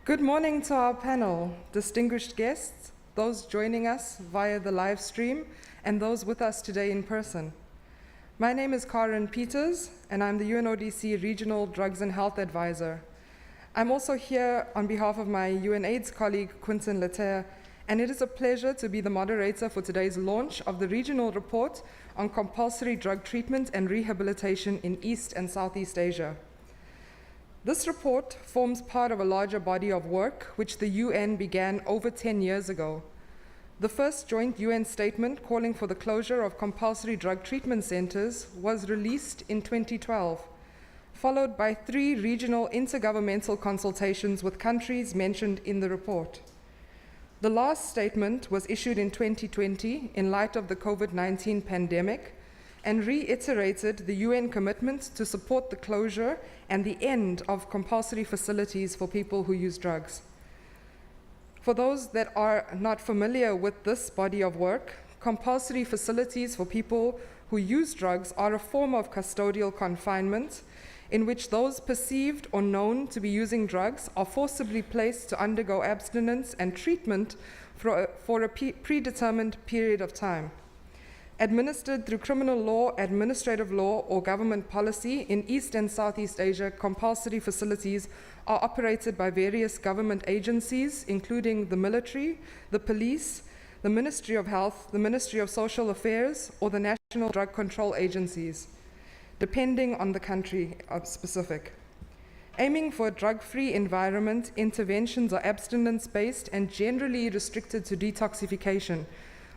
Good morning to our panel, distinguished guests, those joining us via the live stream, and those with us today in person. My name is Karen Peters, and I'm the UNODC Regional Drugs and Health Advisor. I'm also here on behalf of my UNAIDS colleague, Quintin Leter, and it is a pleasure to be the moderator for today's launch of the Regional Report on Compulsory Drug Treatment and Rehabilitation in East and Southeast Asia. This report forms part of a larger body of work which the UN began over 10 years ago. The first joint UN statement calling for the closure of compulsory drug treatment centers was released in 2012, followed by 3 regional intergovernmental consultations with countries mentioned in the report. The last statement was issued in 2020 in light of the COVID-19 pandemic and reiterated the UN commitment to support the closure and the end of compulsory facilities for people who use drugs. For those that are not familiar with this body of work, compulsory facilities for people who use drugs are a form of custodial confinement in which those perceived or known to be using drugs are forcibly placed to undergo abstinence and treatment for a predetermined period of time. Administered through criminal law, administrative law, or government policy, in East and Southeast Asia, compulsory facilities are operated by various government agencies, including the military, the police, the Ministry of Health, the Ministry of Social Affairs, or the National Drug Control Agencies, depending on the country specific. Aiming for a drug-free environment, interventions are abstinence-based and generally restricted to detoxification,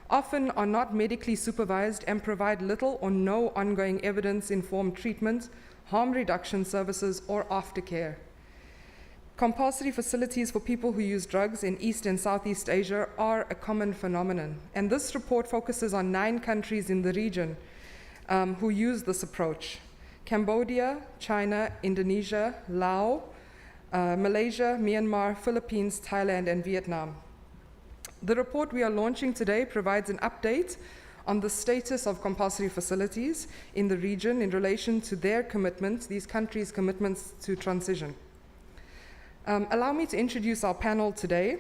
often are not medically supervised and provide little or no ongoing evidence-informed treatment, harm reduction services, or aftercare. Compulsory facilities for people who use drugs in East and Southeast Asia are a common phenomenon, and this report focuses on 9 countries in the region who use this approach: Cambodia, China, Indonesia, Laos, Malaysia, Myanmar, Philippines, Thailand, and Vietnam. The report we are launching today provides an update on the status of compulsory facilities in the region in relation to their commitments, these countries' commitments to transition. Allow me to introduce our panel today.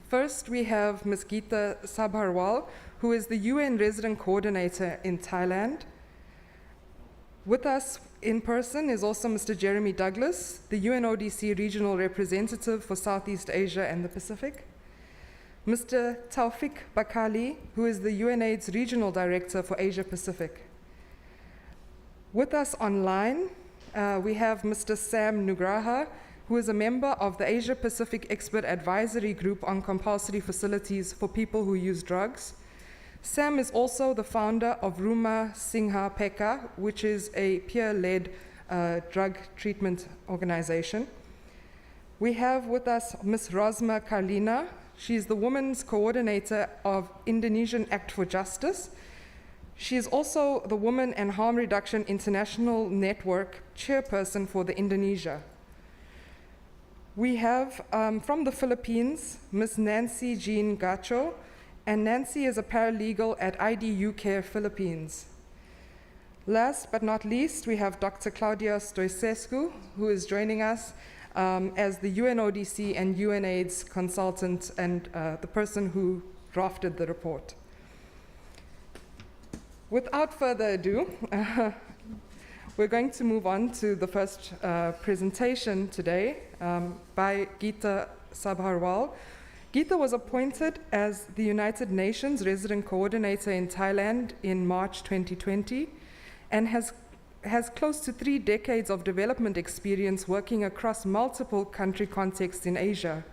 First, we have Ms. Gita Sabarwal, who is the UN Resident Coordinator in Thailand. With us in person is also Mr. Jeremy Douglas, the UNODC Regional Representative for Southeast Asia and the Pacific. Mr. Talfiq Bakali, who is the UNAIDS Regional Director for Asia Pacific. With us online, we have Mr. Sam Nugraha, who is a member of the Asia Pacific Expert Advisory Group on Compulsory Facilities for People Who Use Drugs. Sam is also the founder of Rumah Singha Peka, which is a peer-led drug treatment organization. We have with us Ms. Rasma Karlina. She is the Women's Coordinator of Indonesian Act for Justice. She is also the Women and Harm Reduction International Network Chairperson for the Indonesia. We have from the Philippines, Ms. Nancy Jean Gacho, and Nancy is a paralegal at IDU Care Philippines. Last but not least, we have Dr. Claudia Stoskesku, who is joining us as the UNODC and UNAIDS consultant and the person who drafted the report. Without further ado, we're going to move on to the first presentation today by Gita Sabarwal. Gita was appointed as the United Nations Resident Coordinator in Thailand in March 2020 and has close to 3 decades of development experience working across multiple country contexts in Asia.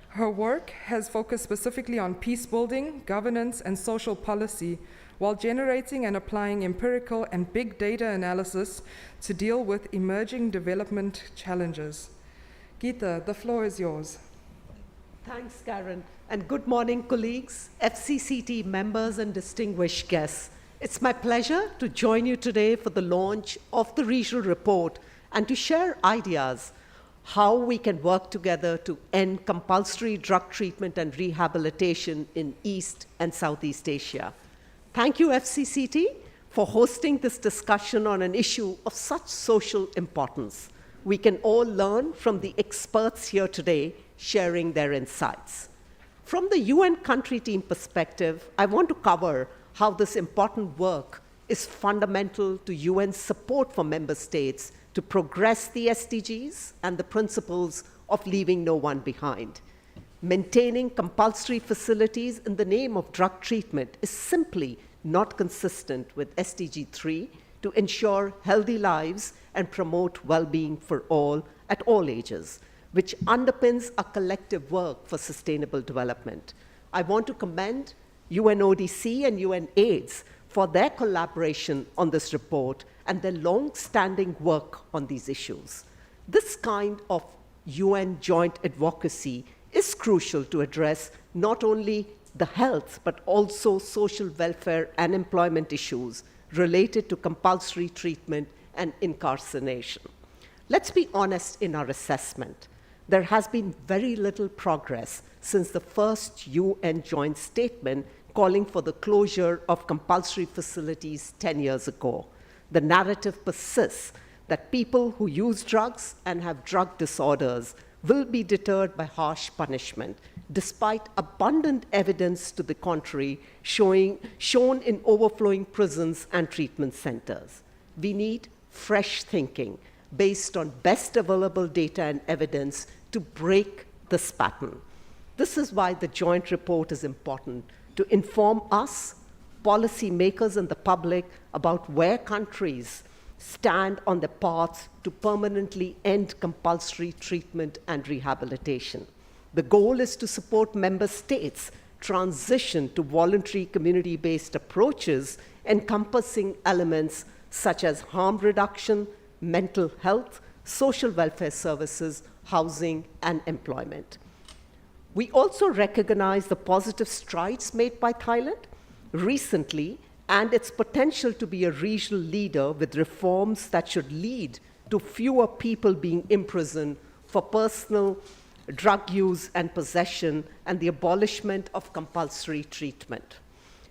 Her work has focused specifically on peace building, governance, and social policy, while generating and applying empirical and big data analysis to deal with emerging development challenges. Gita, the floor is yours. Thanks, Karen, and good morning, colleagues, FCCT members, and distinguished guests. It's my pleasure to join you today for the launch of the regional report and to share ideas how we can work together to end compulsory drug treatment and rehabilitation in East and Southeast Asia. Thank you, FCCT, for hosting this discussion on an issue of such social importance. We can all learn from the experts here today sharing their insights. From the UN country team perspective, I want to cover how this important work is fundamental to UN's support for member states to progress the SDGs and the principles of leaving no one behind. Maintaining compulsory facilities in the name of drug treatment is simply not consistent with SDG 3 to ensure healthy lives and promote well-being for all at all ages, which underpins our collective work for sustainable development. I want to commend UNODC and UNAIDS for their collaboration on this report and their long-standing work on these issues. This kind of UN joint advocacy is crucial to address not only the health, but also social welfare and employment issues related to compulsory treatment and incarceration. Let's be honest in our assessment. There has been very little progress since the first UN joint statement calling for the closure of compulsory facilities 10 years ago. The narrative persists that people who use drugs and have drug disorders will be deterred by harsh punishment, despite abundant evidence to the contrary shown in overflowing prisons and treatment centers. We need fresh thinking based on best available data and evidence to break this pattern. This is why the joint report is important, to inform us, policymakers, and the public about where countries stand on the path to permanently end compulsory treatment and rehabilitation. The goal is to support member states' transition to voluntary community-based approaches encompassing elements such as harm reduction, mental health, social welfare services, housing, and employment. We also recognize the positive strides made by Thailand recently and its potential to be a regional leader with reforms that should lead to fewer people being imprisoned for personal drug use and possession and the abolishment of compulsory treatment.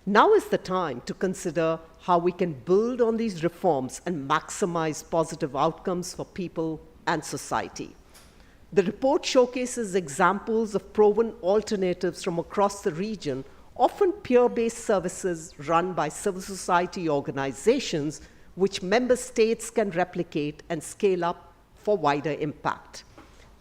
Now is the time to consider how we can build on these reforms and maximize positive outcomes for people and society. The report showcases examples of proven alternatives from across the region, often peer-based services run by civil society organizations, which member states can replicate and scale up for wider impact.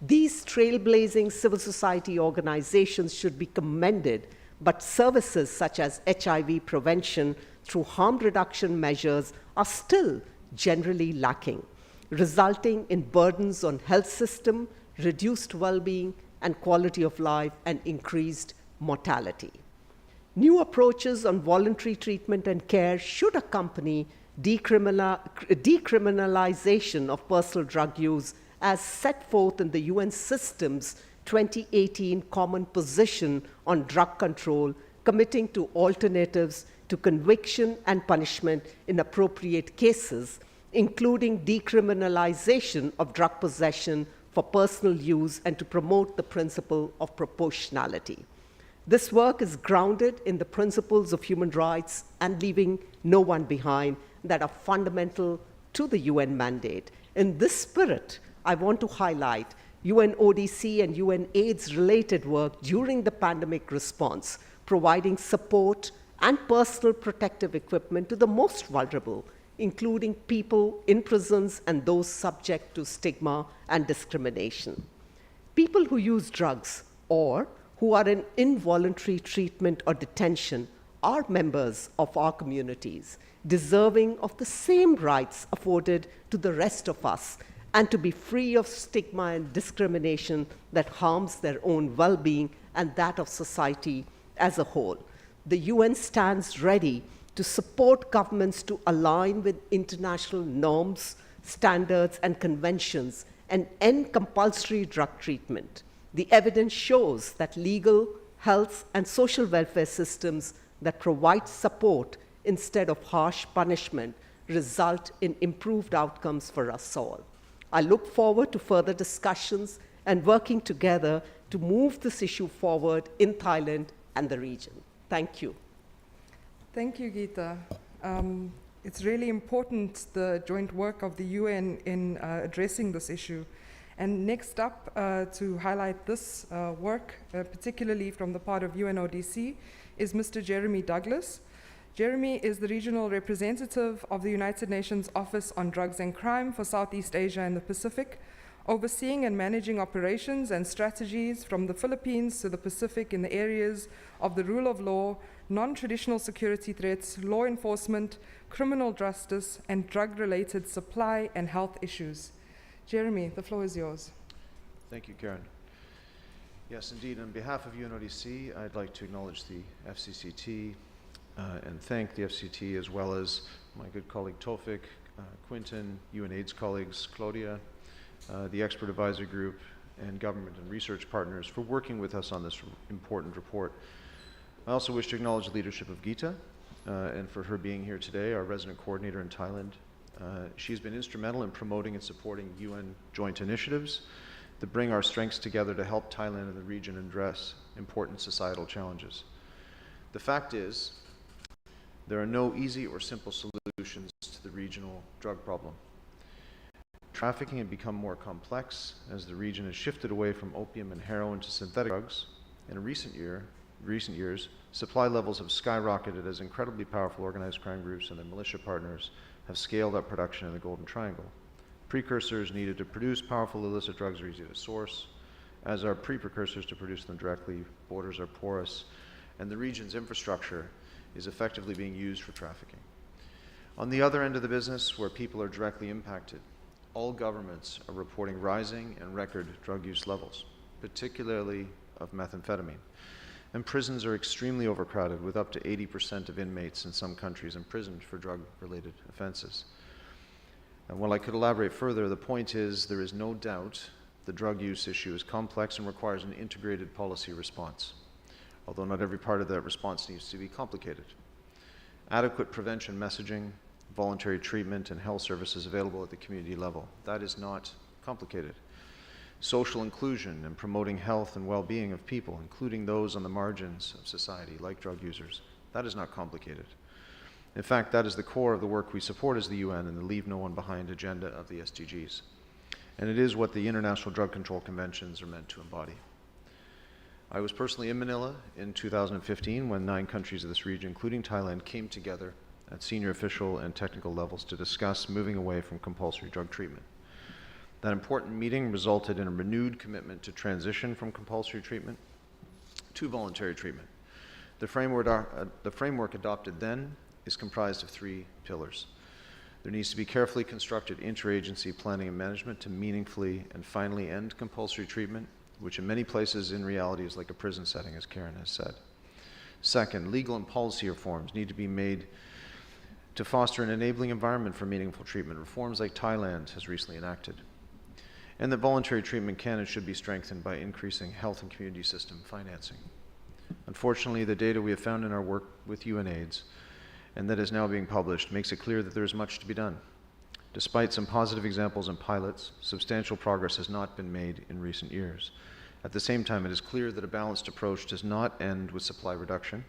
These trailblazing civil society organizations should be commended, but services such as HIV prevention through harm reduction measures are still generally lacking, resulting in burdens on health system, reduced well-being and quality of life, and increased mortality. New approaches on voluntary treatment and care should accompany decriminalization of personal drug use as set forth in the UN system's 2018 Common Position on Drug Control, committing to alternatives to conviction and punishment in appropriate cases, including decriminalization of drug possession for personal use and to promote the principle of proportionality. This work is grounded in the principles of human rights and leaving no one behind that are fundamental to the UN mandate. In this spirit, I want to highlight UNODC and UNAIDS related work during the pandemic response, providing support and personal protective equipment to the most vulnerable, including people in prisons and those subject to stigma and discrimination. People who use drugs or who are in involuntary treatment or detention are members of our communities, deserving of the same rights afforded to the rest of us, and to be free of stigma and discrimination that harms their own well-being and that of society as a whole. The UN stands ready to support governments to align with international norms, standards, and conventions and end compulsory drug treatment. The evidence shows that legal, health, and social welfare systems that provide support instead of harsh punishment result in improved outcomes for us all. I look forward to further discussions and working together to move this issue forward in Thailand and the region. Thank you. Thank you, Gita. it's really important, the joint work of the UN in addressing this issue. And next up, to highlight this work, particularly from the part of UNODC, is Mr. Jeremy Douglas. Jeremy is the regional representative of the United Nations Office on Drugs and Crime for Southeast Asia and the Pacific, overseeing and managing operations and strategies from the Philippines to the Pacific in the areas of the rule of law, non-traditional security threats, law enforcement, criminal justice, and drug-related supply and health issues. Jeremy, the floor is yours. Thank you, Karen. Yes, indeed, on behalf of UNODC, I'd like to acknowledge the FCCT and thank the FCT, as well as my good colleague Talfiq, Quinton, UNAIDS colleagues, Claudia, the expert advisory group, and government and research partners for working with us on this important report. I also wish to acknowledge the leadership of Gita and for her being here today, our resident coordinator in Thailand. She's been instrumental in promoting and supporting UN joint initiatives that bring our strengths together to help Thailand and the region address important societal challenges. The fact is, there are no easy or simple solutions to the regional drug problem. Trafficking has become more complex as the region has shifted away from opium and heroin to synthetic drugs. In recent years, supply levels have skyrocketed as incredibly powerful organized crime groups and their militia partners have scaled up production in the Golden Triangle. Precursors needed to produce powerful illicit drugs are easy to source, as are pre-precursors to produce them directly. Borders are porous, and the region's infrastructure is effectively being used for trafficking. On the other end of the business, where people are directly impacted, all governments are reporting rising and record drug use levels, particularly of methamphetamine. And prisons are extremely overcrowded, with up to 80% of inmates in some countries imprisoned for drug-related offenses. And while I could elaborate further, the point is there is no doubt the drug use issue is complex and requires an integrated policy response, although not every part of that response needs to be complicated. Adequate prevention messaging, voluntary treatment, and health services available at the community level. That is not complicated. Social inclusion and promoting health and well-being of people, including those on the margins of society, like drug users. That is not complicated. In fact, that is the core of the work we support as the UN and the Leave No One Behind agenda of the SDGs. And it is what the International Drug Control Conventions are meant to embody. I was personally in Manila in 2015 when 9 countries of this region, including Thailand, came together at senior official and technical levels to discuss moving away from compulsory drug treatment. That important meeting resulted in a renewed commitment to transition from compulsory treatment to voluntary treatment. The framework adopted then is comprised of 3 pillars. There needs to be carefully constructed interagency planning and management to meaningfully and finally end compulsory treatment, which in many places in reality is like a prison setting, as Karen has said. Second, legal and policy reforms need to be made to foster an enabling environment for meaningful treatment, reforms like Thailand has recently enacted. And that voluntary treatment can and should be strengthened by increasing health and community system financing. Unfortunately, the data we have found in our work with UNAIDS and that is now being published makes it clear that there is much to be done. Despite some positive examples and pilots, substantial progress has not been made in recent years. At the same time, it is clear that a balanced approach does not end with supply reduction,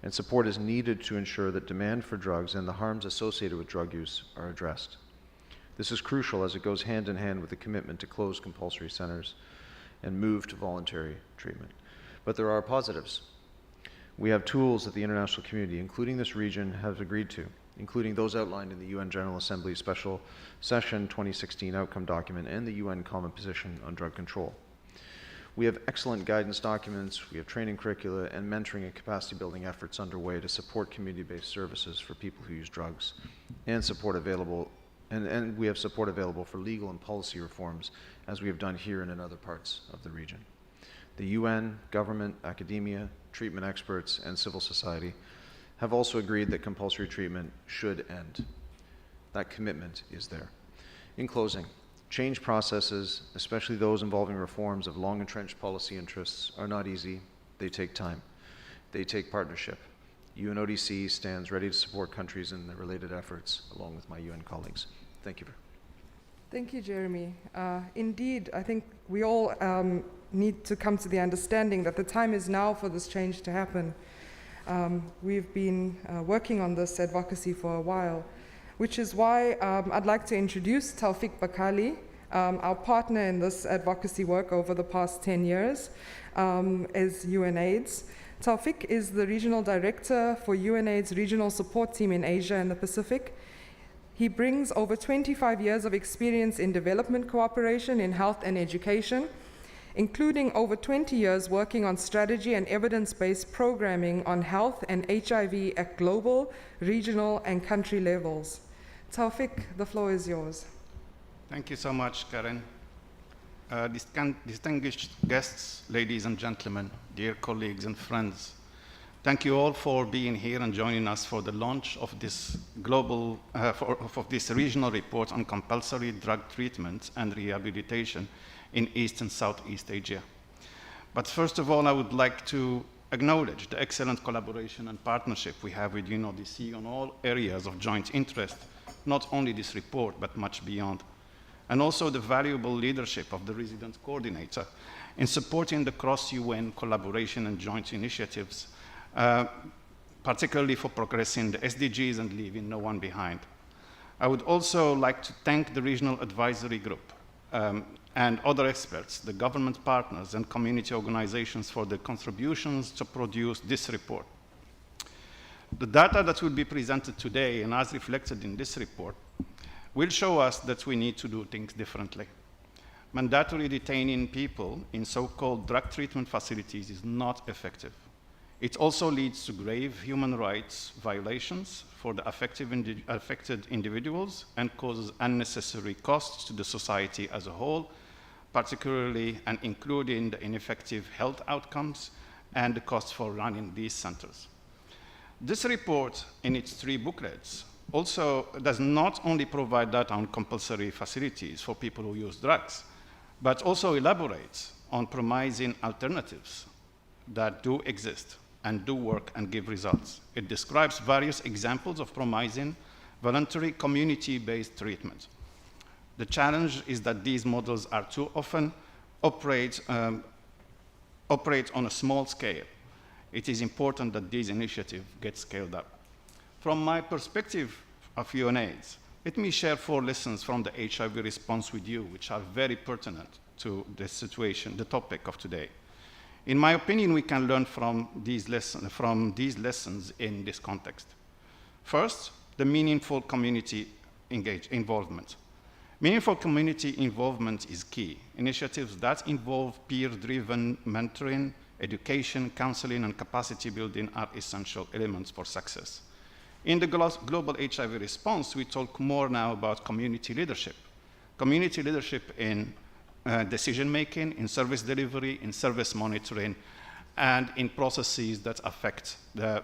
and support is needed to ensure that demand for drugs and the harms associated with drug use are addressed. This is crucial as it goes hand in hand with the commitment to close compulsory centers and move to voluntary treatment. But there are positives. We have tools that the international community, including this region, have agreed to, including those outlined in the UN General Assembly Special Session 2016 Outcome Document and the UN Common Position on Drug Control. We have excellent guidance documents, we have training curricula, and mentoring and capacity building efforts underway to support community-based services for people who use drugs, and we have support available for legal and policy reforms, as we have done here and in other parts of the region. The UN, government, academia, treatment experts, and civil society have also agreed that compulsory treatment should end. That commitment is there. In closing, change processes, especially those involving reforms of long-entrenched policy interests, are not easy. They take time. They take partnership. UNODC stands ready to support countries in the related efforts, along with my UN colleagues. Thank you. Thank you, Jeremy. Indeed, I think we all need to come to the understanding that the time is now for this change to happen. We've been working on this advocacy for a while. which is why I'd like to introduce Talfiq Bakali, our partner in this advocacy work over the past 10 years as UNAIDS. Talfiq is the Regional Director for UNAIDS Regional Support Team in Asia and the Pacific. He brings over 25 years of experience in development cooperation in health and education, including over 20 years working on strategy and evidence-based programming on health and HIV at global, regional, and country levels. Talfiq, the floor is yours. Thank you so much, Karen. Distinguished guests, ladies and gentlemen, dear colleagues and friends, thank you all for being here and joining us for the launch of this of this regional report on compulsory drug treatment and rehabilitation in East and Southeast Asia. But first of all, I would like to acknowledge the excellent collaboration and partnership we have with UNODC on all areas of joint interest, not only this report, but much beyond, and also the valuable leadership of the resident coordinator in supporting the cross-UN collaboration and joint initiatives, particularly for progressing the SDGs and leaving no one behind. I would also like to thank the Regional Advisory Group and other experts, the government partners and community organizations for their contributions to produce this report. The data that will be presented today and as reflected in this report will show us that we need to do things differently. Mandatory detaining people in so-called drug treatment facilities is not effective. It also leads to grave human rights violations for the affected individuals and causes unnecessary costs to the society as a whole, particularly and including the ineffective health outcomes and the cost for running these centers. This report, in its 3 booklets, also does not only provide data on compulsory facilities for people who use drugs, but also elaborates on promising alternatives that do exist and do work and give results. It describes various examples of promising voluntary community-based treatment. The challenge is that these models are too often operate on a small scale. It is important that these initiatives get scaled up. From my perspective of UNAIDS, let me share 4 lessons from the HIV response with you, which are very pertinent to this situation, the topic of today. In my opinion, we can learn from these lessons in this context. First, the meaningful community involvement. Meaningful community involvement is key. Initiatives that involve peer-driven mentoring, education, counseling, and capacity building are essential elements for success. In the global HIV response, we talk more now about community leadership. Community leadership in decision-making, in service delivery, in service monitoring, and in processes that affect the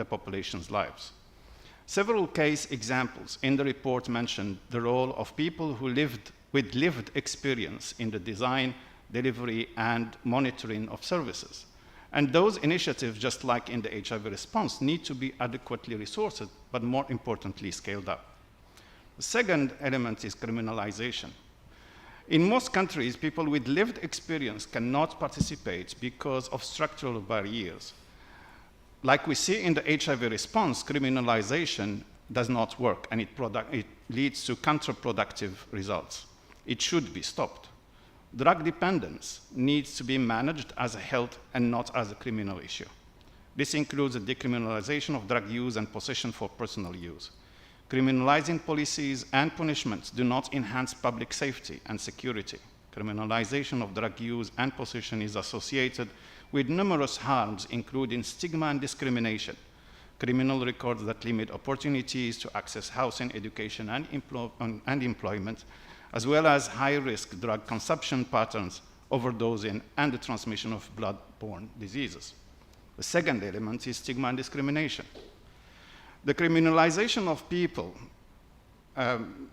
population's lives. Several case examples in the report mentioned the role of people who with lived experience in the design, delivery, and monitoring of services. And those initiatives, just like in the HIV response, need to be adequately resourced, but more importantly, scaled up. The second element is criminalization. In most countries, people with lived experience cannot participate because of structural barriers. Like we see in the HIV response, criminalization does not work, and it leads to counterproductive results. It should be stopped. Drug dependence needs to be managed as a health and not as a criminal issue. This includes the decriminalization of drug use and possession for personal use. Criminalizing policies and punishments do not enhance public safety and security. Criminalization of drug use and possession is associated with numerous harms, including stigma and discrimination, criminal records that limit opportunities to access housing, education, and employment, as well as high-risk drug consumption patterns, overdosing, and the transmission of blood-borne diseases. The second element is stigma and discrimination. The criminalization of people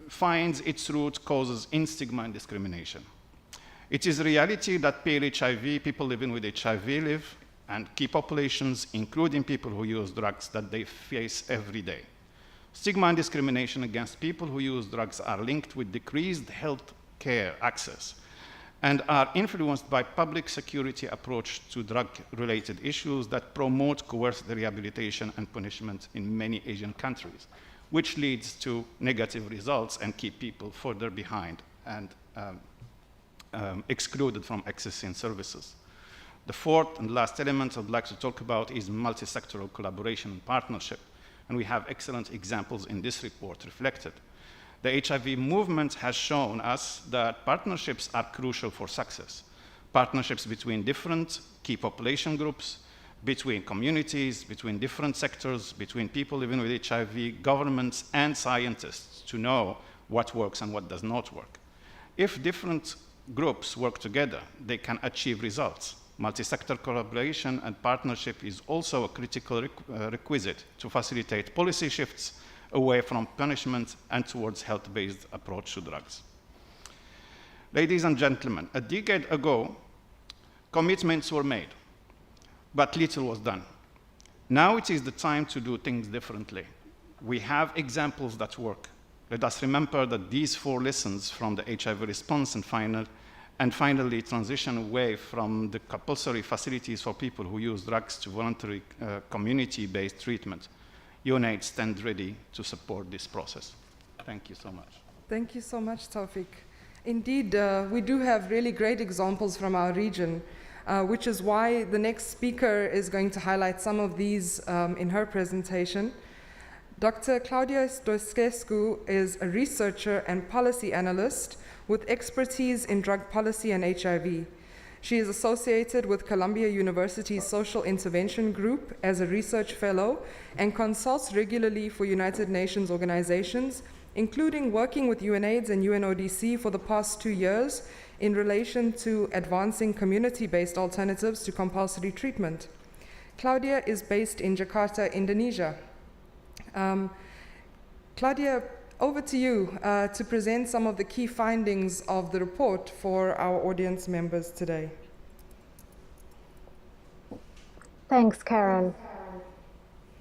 finds its root causes in stigma and discrimination. It is a reality that pale HIV, people living with HIV live, and key populations, including people who use drugs, that they face every day. Stigma and discrimination against people who use drugs are linked with decreased health care access and are influenced by public security approach to drug-related issues that promote coerced rehabilitation and punishment in many Asian countries. which leads to negative results and keep people further behind and excluded from accessing services. The fourth and last element I'd like to talk about is multi-sectoral collaboration and partnership, and we have excellent examples in this report reflected. The HIV movement has shown us that partnerships are crucial for success. Partnerships between different key population groups, between communities, between different sectors, between people living with HIV, governments, and scientists to know what works and what does not work. If different groups work together, they can achieve results. Multi-sector collaboration and partnership is also a critical requisite to facilitate policy shifts away from punishment and towards health-based approach to drugs. Ladies and gentlemen, a decade ago, commitments were made, but little was done. Now it is the time to do things differently. We have examples that work. Let us remember that these 4 lessons from the HIV response and finally transition away from the compulsory facilities for people who use drugs to voluntary community-based treatment. UNAIDS stand ready to support this process. Thank you so much. Thank you so much, Talfiq. Indeed, we do have really great examples from our region, which is why the next speaker is going to highlight some of these in her presentation. Dr. Claudia Stoskesku is a researcher and policy analyst with expertise in drug policy and HIV. She is associated with Columbia University's Social Intervention Group as a research fellow and consults regularly for United Nations organizations, including working with UNAIDS and UNODC for the past 2 years in relation to advancing community-based alternatives to compulsory treatment. Claudia is based in Jakarta, Indonesia. Claudia, over to you to present some of the key findings of the report for our audience members today. Thanks, Karen.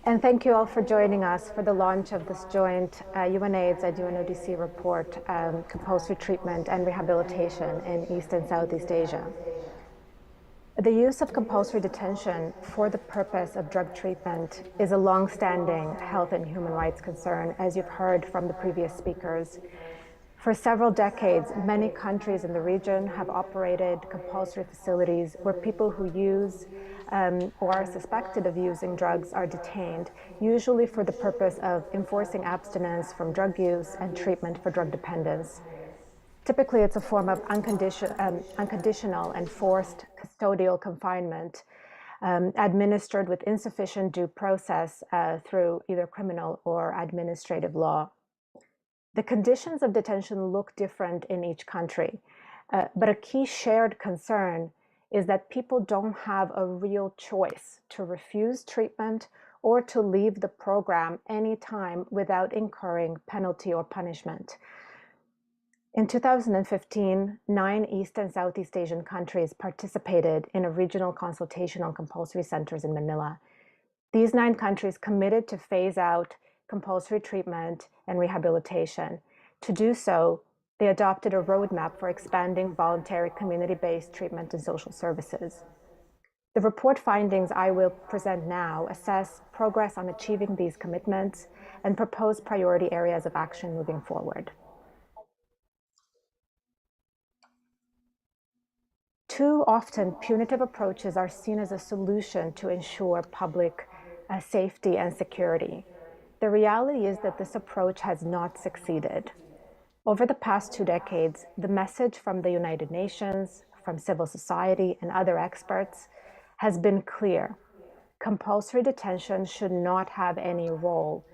And thank you all for joining us for the launch of this joint UNAIDS and UNODC report, Compulsory Treatment and Rehabilitation in East and Southeast Asia. The use of compulsory detention for the purpose of drug treatment is a long-standing health and human rights concern, as you've heard from the previous speakers. For several decades, many countries in the region have operated compulsory facilities where people who use or are suspected of using drugs are detained, usually for the purpose of enforcing abstinence from drug use and treatment for drug dependence. Typically, it's a form of unconditional and forced custodial confinement administered with insufficient due process through either criminal or administrative law. The conditions of detention look different in each country, but a key shared concern is that people don't have a real choice to refuse treatment or to leave the program anytime without incurring penalty or punishment. In 2015, 9 East and Southeast Asian countries participated in a regional consultation on compulsory centers in Manila. These 9 countries committed to phase out compulsory treatment and rehabilitation. To do so, they adopted a roadmap for expanding voluntary community-based treatment and social services. The report findings I will present now assess progress on achieving these commitments and propose priority areas of action moving forward. Too often, punitive approaches are seen as a solution to ensure public safety and security. The reality is that this approach has not succeeded. Over the past 2 decades, the message from the United Nations, from civil society, and other experts has been clear. Compulsory detention should not have any role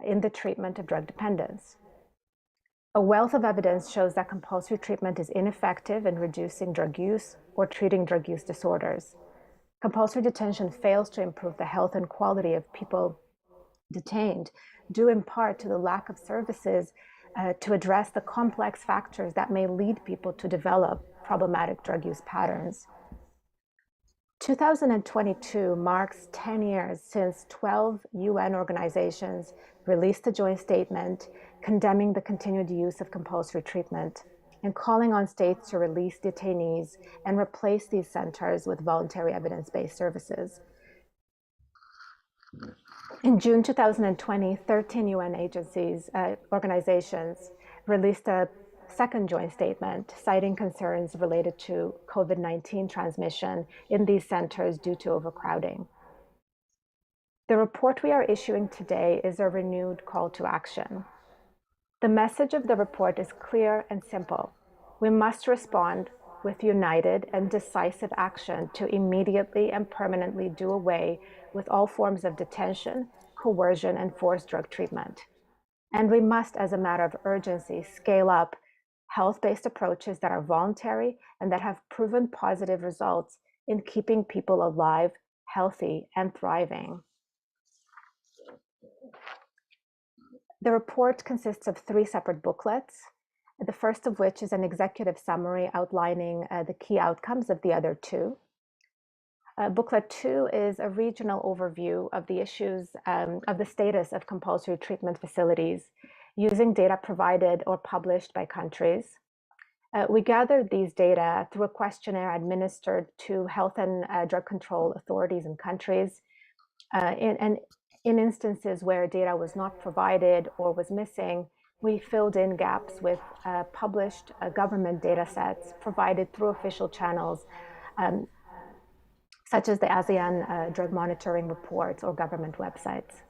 in the treatment of drug dependence. A wealth of evidence shows that compulsory treatment is ineffective in reducing drug use or treating drug use disorders. Compulsory detention fails to improve the health and quality of people detained, due in part to the lack of services to address the complex factors that may lead people to develop problematic drug use patterns. 2022 marks 10 years since 12 UN organizations released a joint statement condemning the continued use of compulsory treatment and calling on states to release detainees and replace these centers with voluntary evidence-based services. In June 2020, 13 UN organizations released a second joint statement citing concerns related to COVID-19 transmission in these centers due to overcrowding. The report we are issuing today is a renewed call to action. The message of the report is clear and simple. We must respond with united and decisive action to immediately and permanently do away with all forms of detention, coercion, and forced drug treatment. And we must, as a matter of urgency, scale up health-based approaches that are voluntary and that have proven positive results in keeping people alive, healthy, and thriving. The report consists of 3 separate booklets, the first of which is an executive summary outlining the key outcomes of the other 2. Booklet 2 is a regional overview of the issues of the status of compulsory treatment facilities using data provided or published by countries. We gathered these data through a questionnaire administered to health and drug control authorities in countries. In instances where data was not provided or was missing, we filled in gaps with published government data sets provided through official channels, such as the ASEAN Drug Monitoring Reports or government websites.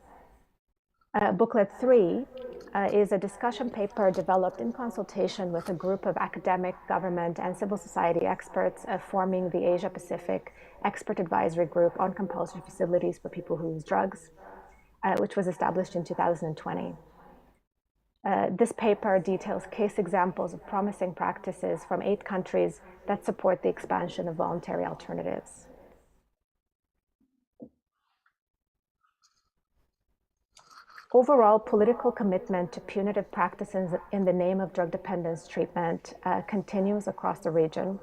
Booklet 3 is a discussion paper developed in consultation with a group of academic, government, and civil society experts forming the Asia-Pacific Expert Advisory Group on Compulsory Facilities for People Who Use Drugs, which was established in 2020. This paper details case examples of promising practices from 8 countries that support the expansion of voluntary alternatives. Overall, political commitment to punitive practices in the name of drug dependence treatment continues across the region.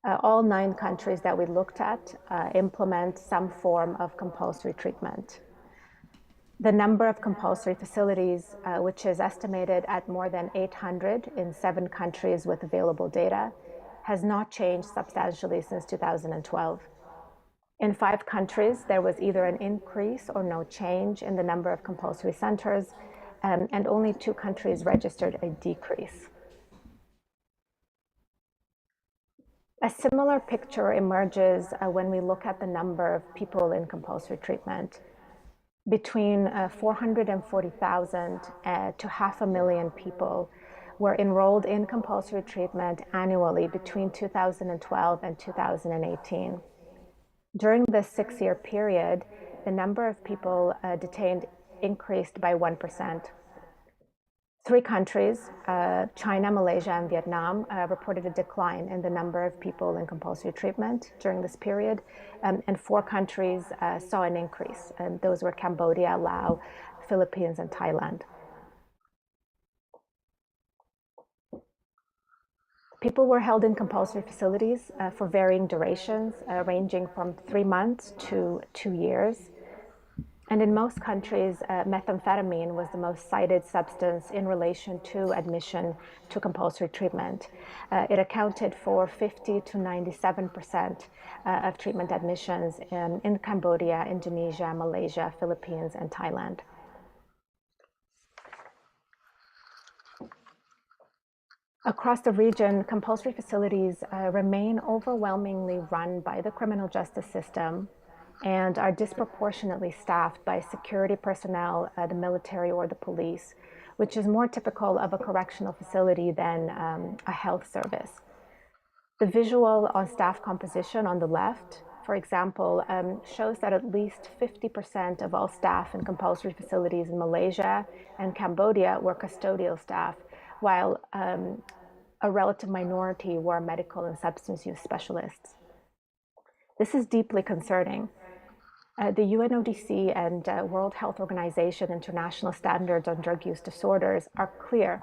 All 9 countries that we looked at implement some form of compulsory treatment. The number of compulsory facilities, which is estimated at more than 800 in 7 countries with available data, has not changed substantially since 2012. In 5 countries, there was either an increase or no change in the number of compulsory centers, and only 2 countries registered a decrease. A similar picture emerges when we look at the number of people in compulsory treatment. Between 440,000 to 500,000 people were enrolled in compulsory treatment annually between 2012 and 2018. During this 6-year period, the number of people detained increased by 1%. 3 countries, China, Malaysia, and Vietnam, reported a decline in the number of people in compulsory treatment during this period, and 4 countries saw an increase, and those were Cambodia, Laos, Philippines, and Thailand. People were held in compulsory facilities for varying durations, ranging from 3 months to 2 years. And in most countries, methamphetamine was the most cited substance in relation to admission to compulsory treatment. It accounted for 50 to 97% of treatment admissions in Cambodia, Indonesia, Malaysia, Philippines, and Thailand. Across the region, compulsory facilities remain overwhelmingly run by the criminal justice system and are disproportionately staffed by security personnel, the military, or the police, which is more typical of a correctional facility than a health service. The visual on staff composition on the left, for example, shows that at least 50% of all staff in compulsory facilities in Malaysia and Cambodia were custodial staff, while a relative minority were medical and substance use specialists. This is deeply concerning. The UNODC and World Health Organization International Standards on Drug Use Disorders are clear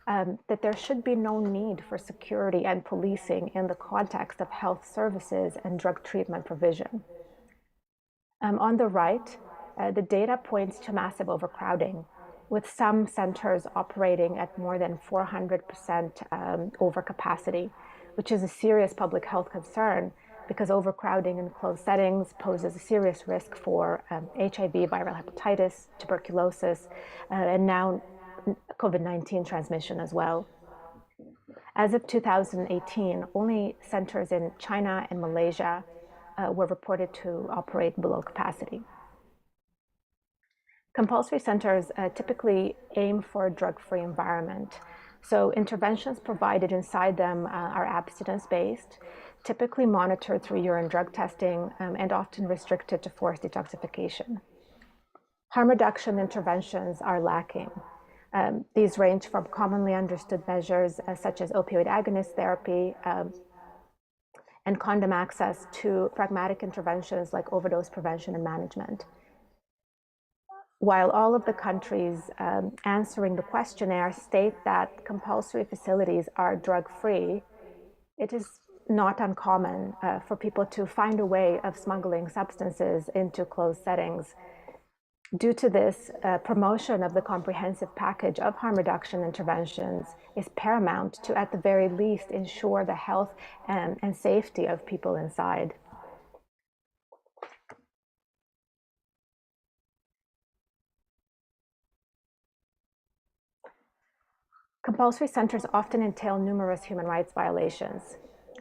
that there should be no need for security and policing in the context of health services and drug treatment provision. On the right, the data points to massive overcrowding, with some centers operating at more than 400% overcapacity, which is a serious public health concern because overcrowding in closed settings poses a serious risk for HIV, viral hepatitis, tuberculosis, and now COVID-19 transmission as well. As of 2018, only centers in China and Malaysia were reported to operate below capacity. Compulsory centers typically aim for a drug-free environment. So interventions provided inside them are abstinence-based, typically monitored through urine drug testing, and often restricted to forced detoxification. Harm reduction interventions are lacking. These range from commonly understood measures such as opioid agonist therapy and condom access to pragmatic interventions like overdose prevention and management. While all of the countries answering the questionnaire state that compulsory facilities are drug-free, it is not uncommon for people to find a way of smuggling substances into closed settings. Due to this, promotion of the comprehensive package of harm reduction interventions is paramount to, at the very least, ensure the health and safety of people inside. Compulsory centers often entail numerous human rights violations.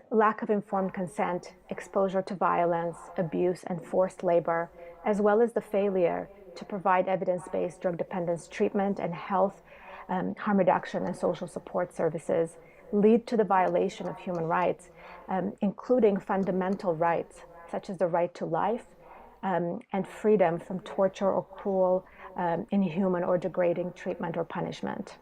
Lack of informed consent, exposure to violence, abuse, and forced labor, as well as the failure to provide evidence-based drug dependence treatment and health, harm reduction, and social support services lead to the violation of human rights, including fundamental rights, such as the right to life and freedom from torture or cruel, inhuman, or degrading treatment or punishment.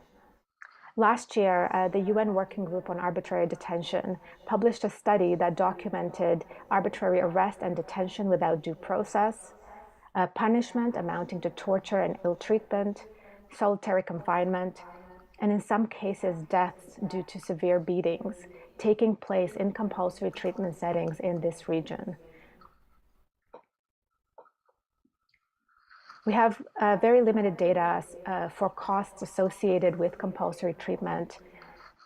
Last year, the UN Working Group on Arbitrary Detention published a study that documented arbitrary arrest and detention without due process, punishment amounting to torture and ill treatment, solitary confinement, and in some cases, deaths due to severe beatings taking place in compulsory treatment settings in this region. We have very limited data for costs associated with compulsory treatment,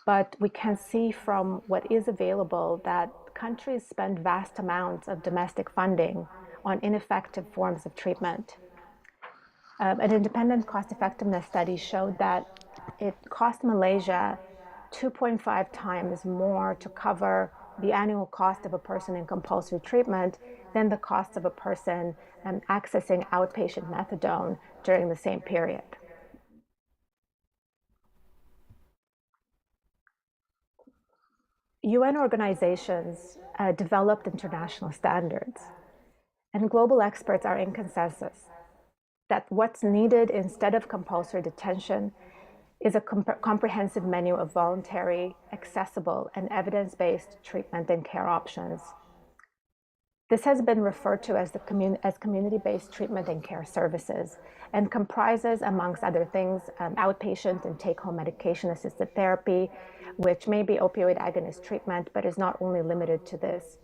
but we can see from what is available that countries spend vast amounts of domestic funding on ineffective forms of treatment. An independent cost-effectiveness study showed that it cost Malaysia 2.5 times more to cover the annual cost of a person in compulsory treatment than the cost of a person accessing outpatient methadone during the same period. UN organizations developed international standards, and global experts are in consensus that what's needed instead of compulsory detention is a comprehensive menu of voluntary, accessible, and evidence-based treatment and care options. This has been referred to as community-based treatment and care services, and comprises, amongst other things, outpatient and take-home medication-assisted therapy, which may be opioid agonist treatment, but is not only limited to this.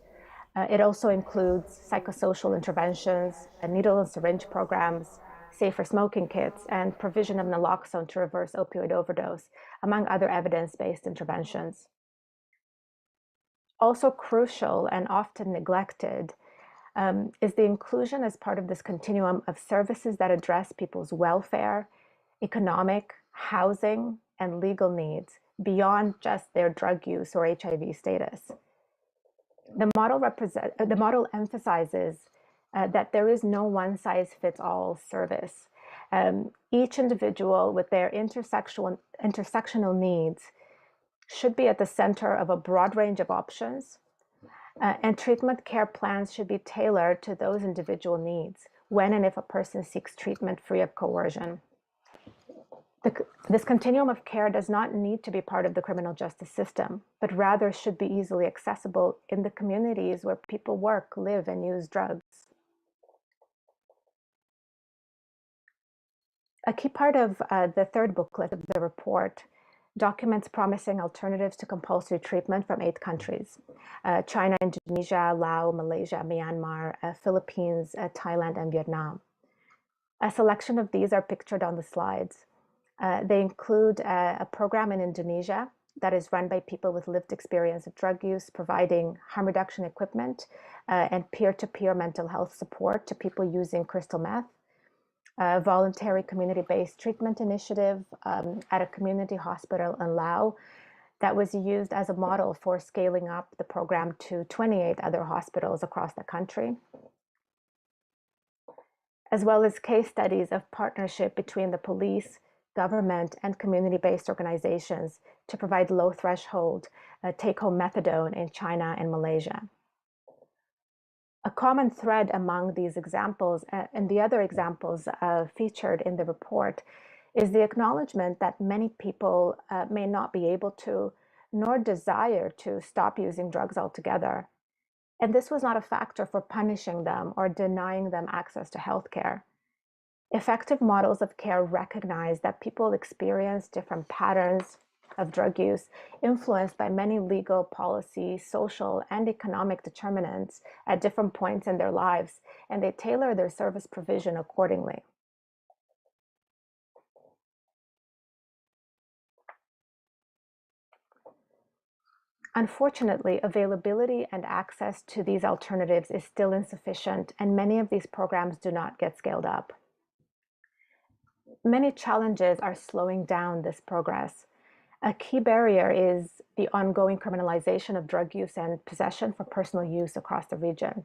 It also includes psychosocial interventions, needle and syringe programs, safer smoking kits, and provision of naloxone to reverse opioid overdose, among other evidence-based interventions. Also crucial and often neglected is the inclusion as part of this continuum of services that address people's welfare, economic, housing, and legal needs beyond just their drug use or HIV status. The model emphasizes that there is no one-size-fits-all service. Each individual with their intersectional needs should be at the center of a broad range of options, and treatment care plans should be tailored to those individual needs when and if a person seeks treatment free of coercion. This continuum of care does not need to be part of the criminal justice system, but rather should be easily accessible in the communities where people work, live, and use drugs. A key part of the third booklet of the report documents promising alternatives to compulsory treatment from 8 countries: China, Indonesia, Laos, Malaysia, Myanmar, Philippines, Thailand, and Vietnam. A selection of these are pictured on the slides. They include a program in Indonesia that is run by people with lived experience of drug use, providing harm reduction equipment and peer-to-peer mental health support to people using crystal meth. A voluntary community-based treatment initiative at a community hospital in Laos that was used as a model for scaling up the program to 28 other hospitals across the country, as well as case studies of partnership between the police, government, and community-based organizations to provide low-threshold take-home methadone in China and Malaysia. A common thread among these examples and the other examples featured in the report is the acknowledgement that many people may not be able to, nor desire to, stop using drugs altogether. And this was not a factor for punishing them or denying them access to healthcare. Effective models of care recognize that people experience different patterns of drug use influenced by many legal, policy, social, and economic determinants at different points in their lives, and they tailor their service provision accordingly. Unfortunately, availability and access to these alternatives is still insufficient, and many of these programs do not get scaled up. Many challenges are slowing down this progress. A key barrier is the ongoing criminalization of drug use and possession for personal use across the region.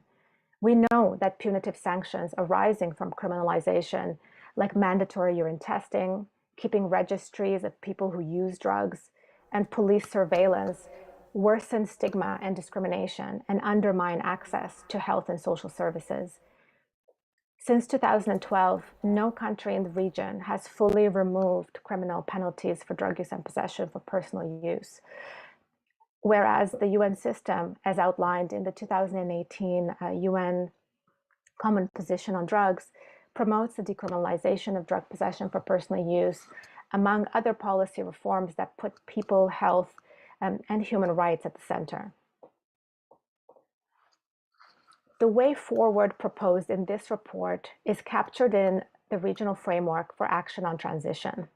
We know that punitive sanctions arising from criminalization, like mandatory urine testing, keeping registries of people who use drugs, and police surveillance, worsen stigma and discrimination and undermine access to health and social services. Since 2012, no country in the region has fully removed criminal penalties for drug use and possession for personal use. Whereas the UN system, as outlined in the 2018 UN Common Position on Drugs, promotes the decriminalization of drug possession for personal use, among other policy reforms that put people, health, and human rights at the center. The way forward proposed in this report is captured in the Regional Framework for Action on Transition,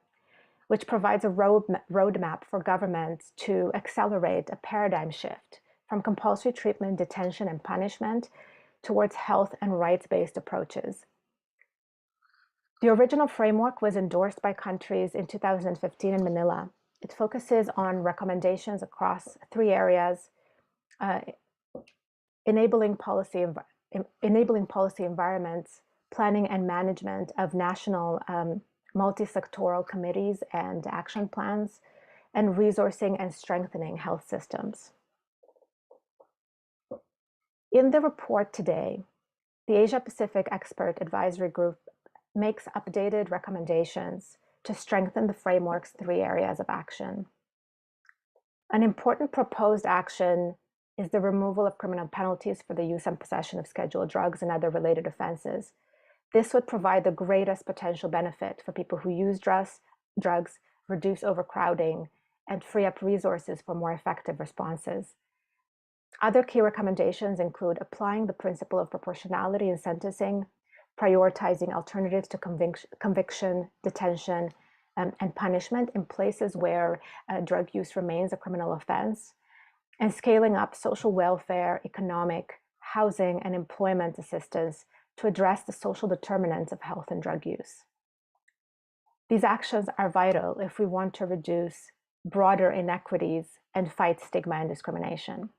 which provides a roadmap for governments to accelerate a paradigm shift from compulsory treatment, detention, and punishment towards health and rights-based approaches. The original framework was endorsed by countries in 2015 in Manila. It focuses on recommendations across 3 areas: enabling policy environments, planning and management of national multi-sectoral committees and action plans, and resourcing and strengthening health systems. In the report today, the Asia-Pacific Expert Advisory Group makes updated recommendations to strengthen the framework's 3 areas of action. An important proposed action is the removal of criminal penalties for the use and possession of scheduled drugs and other related offenses. This would provide the greatest potential benefit for people who use drugs, reduce overcrowding, and free up resources for more effective responses. Other key recommendations include applying the principle of proportionality in sentencing, prioritizing alternatives to conviction, detention, and punishment in places where drug use remains a criminal offense, and scaling up social welfare, economic, housing, and employment assistance to address the social determinants of health and drug use. These actions are vital if we want to reduce broader inequities and fight stigma and discrimination.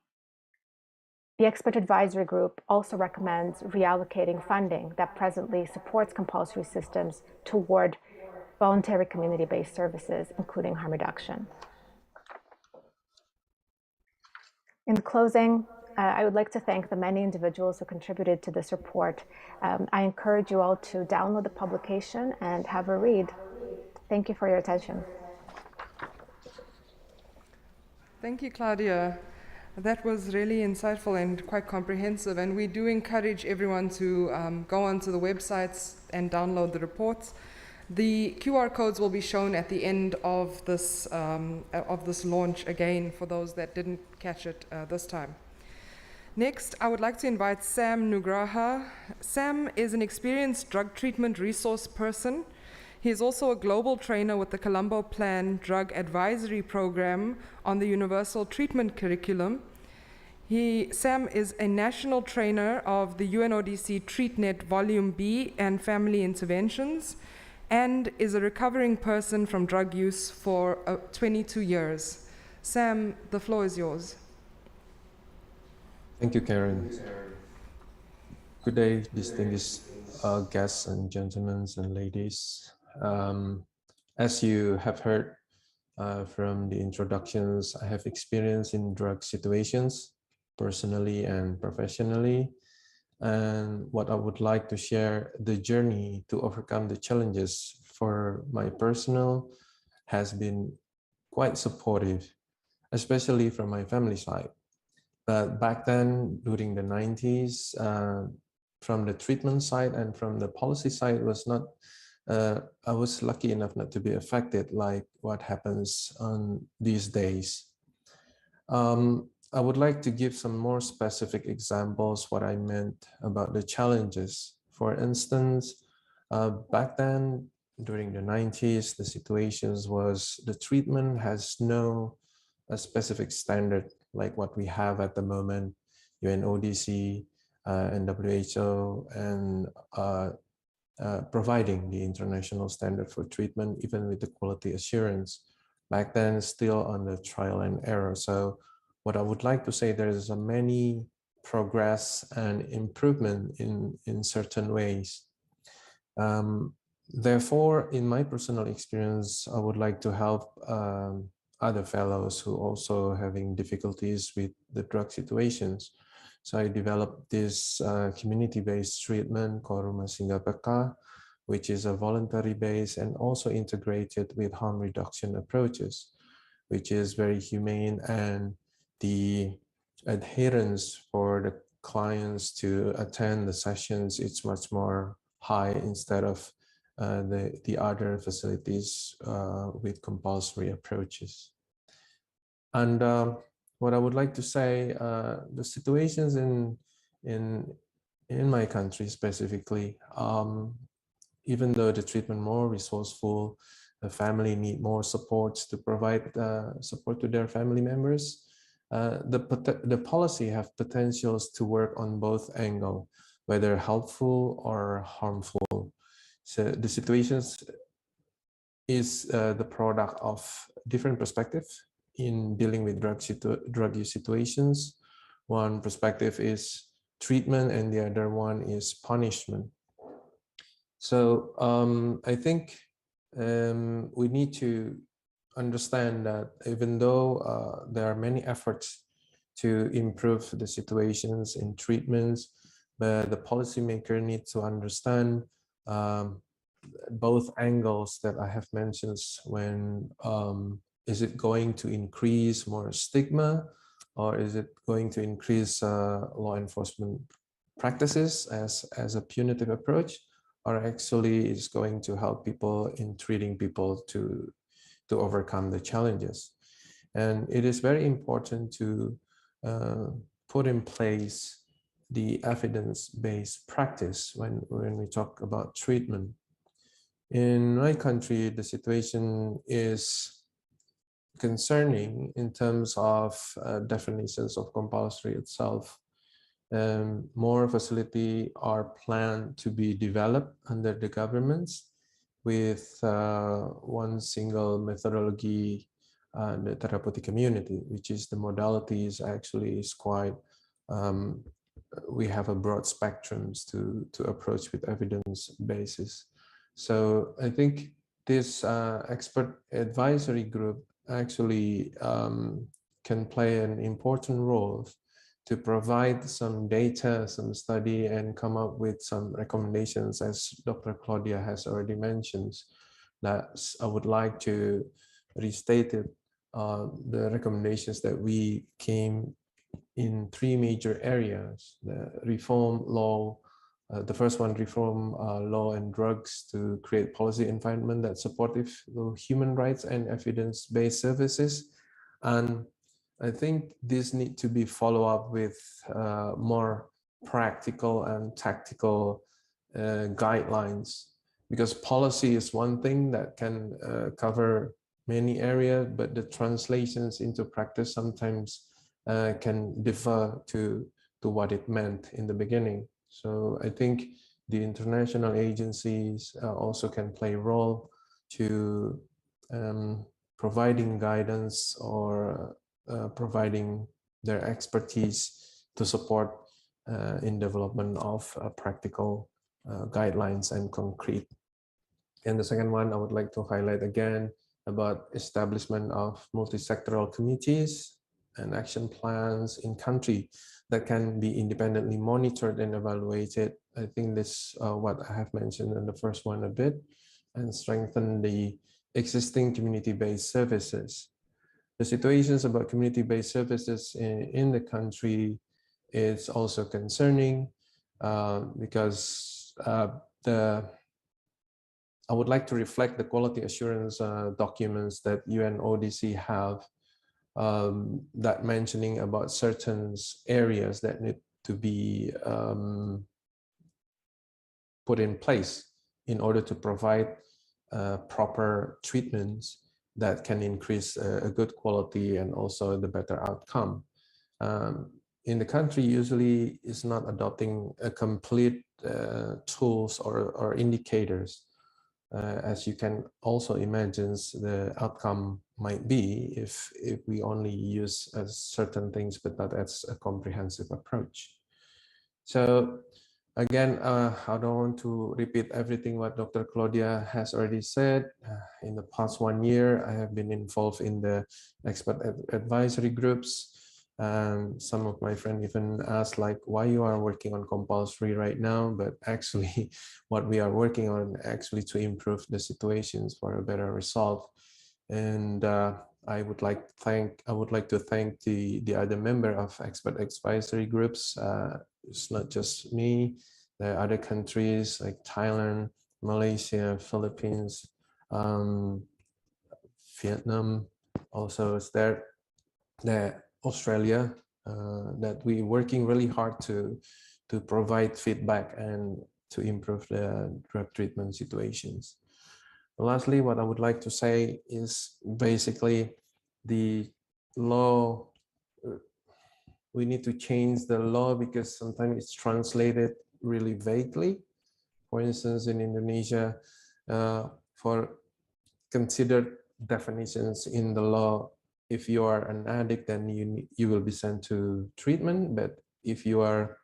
The Expert Advisory Group also recommends reallocating funding that presently supports compulsory systems toward voluntary community-based services, including harm reduction. In closing, I would like to thank the many individuals who contributed to this report. I encourage you all to download the publication and have a read. Thank you for your attention. Thank you, Claudia. That was really insightful and quite comprehensive, and we do encourage everyone to go onto the websites and download the reports. The QR codes will be shown at the end of this launch again for those that didn't catch it this time. Next, I would like to invite Sam Nugraha. Sam is an experienced drug treatment resource person He is also a global trainer with the Colombo Plan Drug Advisory Program on the Universal Treatment Curriculum. Sam is a national trainer of the UNODC TreatNet Volume B and Family Interventions, and is a recovering person from drug use for 22 years. Sam, the floor is yours. Thank you, Karen. Good day, distinguished guests and gentlemen and ladies. As you have heard from the introductions, I have experience in drug situations, personally and professionally. And what I would like to share, the journey to overcome the challenges for my personal has been quite supportive, especially from my family side. But back then, during the 90s, from the treatment side and from the policy side was not, I was lucky enough not to be affected like what happens on these days. I would like to give some more specific examples what I meant about the challenges. For instance, back then, during the 90s, the situations was the treatment has no specific standard like what we have at the moment, UNODC and WHO, and providing the international standard for treatment, even with the quality assurance. Back then, still on the trial and error. So what I would like to say, there is a many progress and improvement in certain ways. Therefore, in my personal experience, I would like to help other fellows who also having difficulties with the drug situations. So I developed this community-based treatment called Rumah Singgah Peka, which is a voluntary-based and also integrated with harm reduction approaches, which is very humane, and the adherence for the clients to attend the sessions, it's much more high instead of the other facilities with compulsory approaches. And what I would like to say, the situations in my country specifically, even though the treatment more resourceful, the family need more supports to provide support to their family members. The policy have potentials to work on both angles, whether helpful or harmful. So the situations is the product of different perspectives in dealing with drug use situations. One perspective is treatment and the other one is punishment. So I think we need to understand that even though there are many efforts to improve the situations in treatments, but the policymaker needs to understand both angles that I have mentioned. When is it going to increase more stigma, or is it going to increase law enforcement practices as a punitive approach, or actually is going to help people in treating people to overcome the challenges? And it is very important to put in place the evidence-based practice when we talk about treatment. In my country, the situation is concerning in terms of definitions of compulsory itself. More facilities are planned to be developed under the governments with one single methodology, the therapeutic community, which is the modalities actually is quite, we have a broad spectrums to approach with evidence basis. So I think this expert advisory group actually can play an important role to provide some data, some study, and come up with some recommendations, as Dr. Claudia has already mentioned. That I would like to restate it, the recommendations that we came in 3 major areas: the reform law, the first one, reform law and drugs to create policy environment that's supportive of human rights and evidence-based services. And I think this need to be followed up with more practical and tactical guidelines because policy is one thing that can cover many areas, but the translations into practice sometimes can differ to what it meant in the beginning. So I think the international agencies also can play a role to providing guidance or providing their expertise to support in development of practical guidelines and concrete. And the second one, I would like to highlight again about establishment of multi-sectoral committees and action plans in country that can be independently monitored and evaluated. I think this what I have mentioned in the first one a bit, and strengthen the existing community-based services. The situations about community-based services in the country is also concerning because I would like to reflect the quality assurance documents that UNODC have that mentioning about certain areas that need to be put in place in order to provide proper treatments that can increase a good quality and also the better outcome. In the country, usually is not adopting a complete tools or indicators. As you can also imagine, the outcome might be if we only use certain things, but not as a comprehensive approach. So again, I don't want to repeat everything what Dr. Claudia has already said. In the past 1 year, I have been involved in the expert advisory groups. Some of my friends even asked like, why you are working on compulsory right now? But actually what we are working on actually to improve the situations for a better result. And I would like to thank the other member of expert advisory groups. It's not just me, there are other countries like Thailand, Malaysia, Philippines, Vietnam also is there. Australia, that we're working really hard to provide feedback and to improve the drug treatment situations. Lastly, what I would like to say is basically the law. We need to change the law because sometimes it's translated really vaguely. For instance, in Indonesia, for considered definitions in the law, if you are an addict, then you will be sent to treatment. But if you are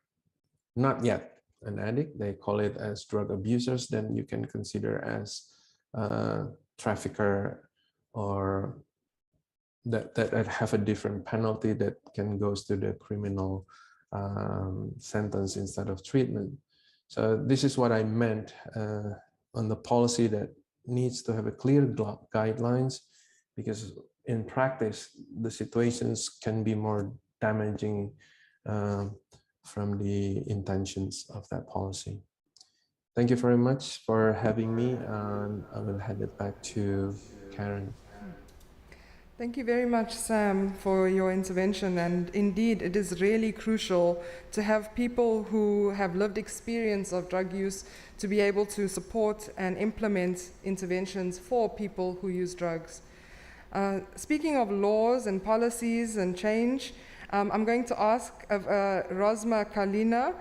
not yet an addict, they call it as drug abusers, then you can consider as a trafficker, or that have a different penalty that can goes to the criminal sentence instead of treatment. So this is what I meant on the policy that needs to have a clear guidelines, because in practice, the situations can be more damaging from the intentions of that policy. Thank you very much for having me, and I will hand it back to Karen. Thank you very much, Sam, for your intervention. And indeed, it is really crucial to have people who have lived experience of drug use to be able to support and implement interventions for people who use drugs. Speaking of laws and policies and change, I'm going to ask of Rasma Kalina.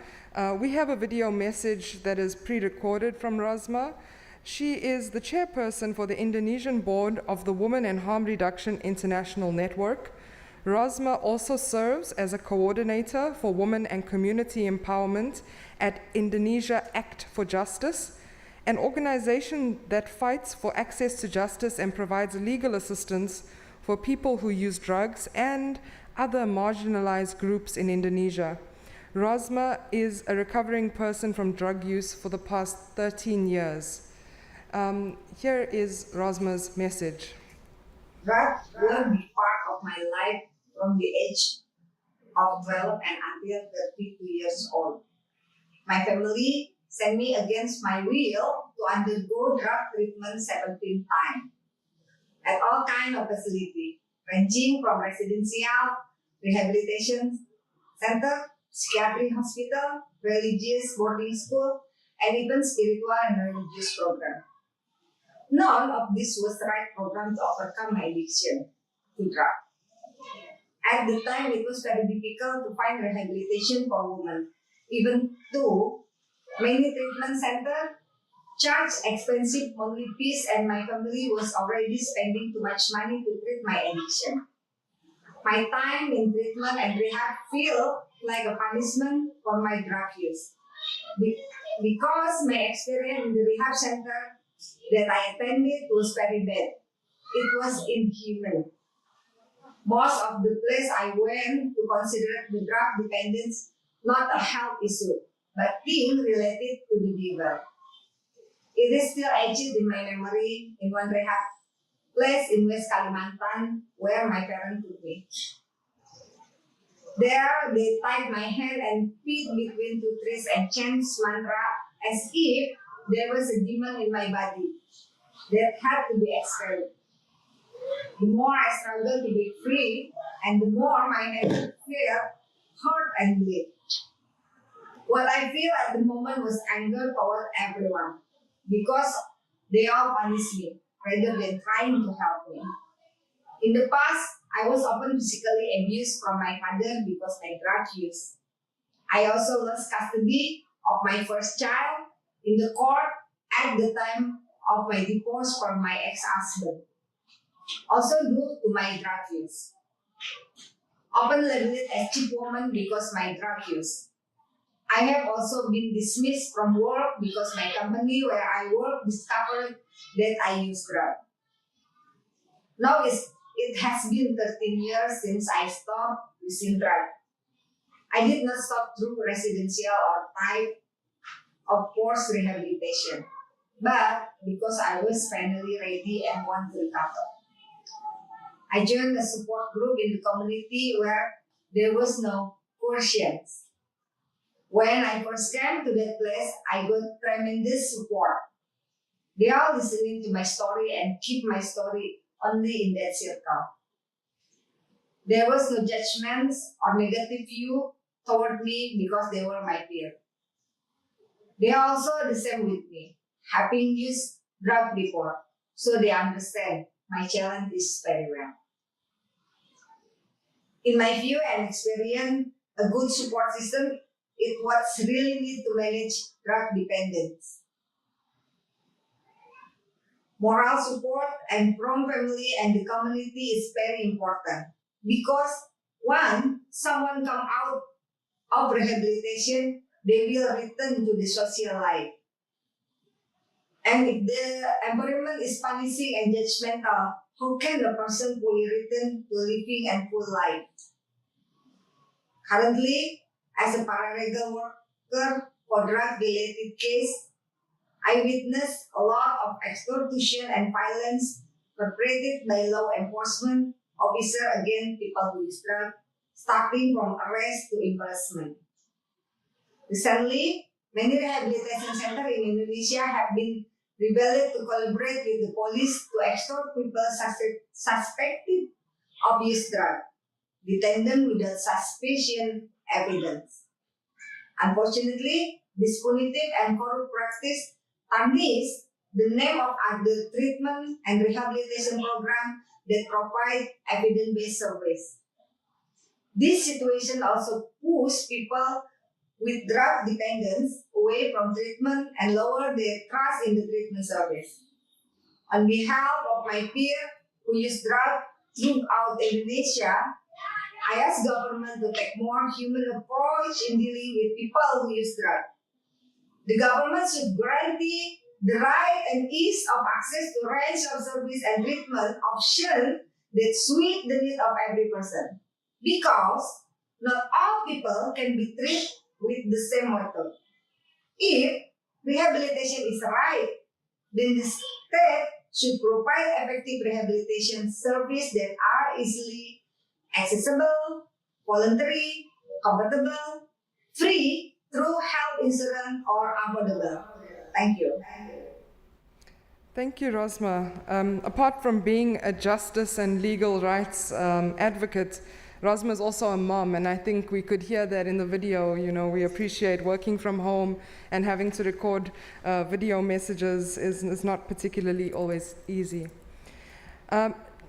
We have a video message that is pre-recorded from Rasma. She is the chairperson for the Indonesian board of the Women and Harm Reduction International Network. Rasma also serves as a coordinator for women and community empowerment at Indonesia Act for Justice, an organization that fights for access to justice and provides legal assistance for people who use drugs and other marginalized groups in Indonesia. Rasma is a recovering person from drug use for the past 13 years. Here is Rasma's message. Drugs will be part of my life from the age of 12 and until 32 years old. My family sent me against my will to undergo drug treatment 17 times at all kinds of facilities, ranging from residential, rehabilitation center, psychiatric hospital, religious boarding school, and even spiritual and religious program. None of this was the right program to overcome my addiction to drug. At the time, it was very difficult to find rehabilitation for women, even though many treatment centers charge expensive monthly fees, and my family was already spending too much money to treat my addiction. My time in treatment and rehab felt like a punishment for my drug use. Because my experience in the rehab center that I attended was very bad. It was inhuman. Most of the place I went to consider the drug dependence not a health issue, but being related to the devil. It is still etched in my memory in one rehab place in West Kalimantan where my parents took me. There, they tied my hand and feet between two trees and chanted mantra as if there was a demon in my body that had to be expelled. The more I struggled to be free, and the more my hand felt hurt and bleed. What I feel at the moment was anger toward everyone, because they all punished me rather than trying to help me. In the past, I was often physically abused from my father because of my drug use. I also lost custody of my first child in the court at the time of my divorce from my ex-husband, also due to my drug use. Often labeled as cheap woman because my drug use. I have also been dismissed from work because my company where I work discovered that I use drugs. Now it has been 13 years since I stopped using drugs. I did not stop through residential or type of forced rehabilitation, but because I was finally ready and want to recover. I joined a support group in the community where there was no coercion. When I first came to that place, I got tremendous support. They are listening to my story and keep my story only in that circle. There was no judgments or negative view toward me because they were my peer. They are also the same with me, having used drug before, so they understand my challenge is very well. In my view and experience, a good support system is what's really needed to manage drug dependence. Moral support and from family and the community is very important because once someone comes out of rehabilitation, they will return to the social life. And if the environment is punishing and judgmental, how can a person fully return to living and full life? Currently, as a paralegal worker for drug-related case, I witnessed a lot of extortion and violence perpetrated by law enforcement officers against people who use drugs, starting from arrest to imprisonment. Recently, many rehabilitation centers in Indonesia have been revealed to collaborate with the police to extort people suspected of use drugs, detain them without suspicion evidence. Unfortunately, this punitive and corrupt practice tarnishes the name of other treatment and rehabilitation programs that provide evidence-based service. This situation also pushes people with drug dependence away from treatment and lower their trust in the treatment service. On behalf of my peers who use drugs throughout Indonesia, I ask government to take more human approach in dealing with people who use drugs. The government should guarantee the right and ease of access to range of service and treatment options that suit the need of every person. Because not all people can be treated with the same method. If rehabilitation is right, then the state should provide effective rehabilitation services that are easily accessible, voluntary, compatible, free through health insurance or affordable. Thank you. Thank you, Rasma. Apart from being a justice and legal rights advocate, Rasma is also a mom, and I think we could hear that in the video. You know, we appreciate working from home, and having to record video messages is not particularly always easy.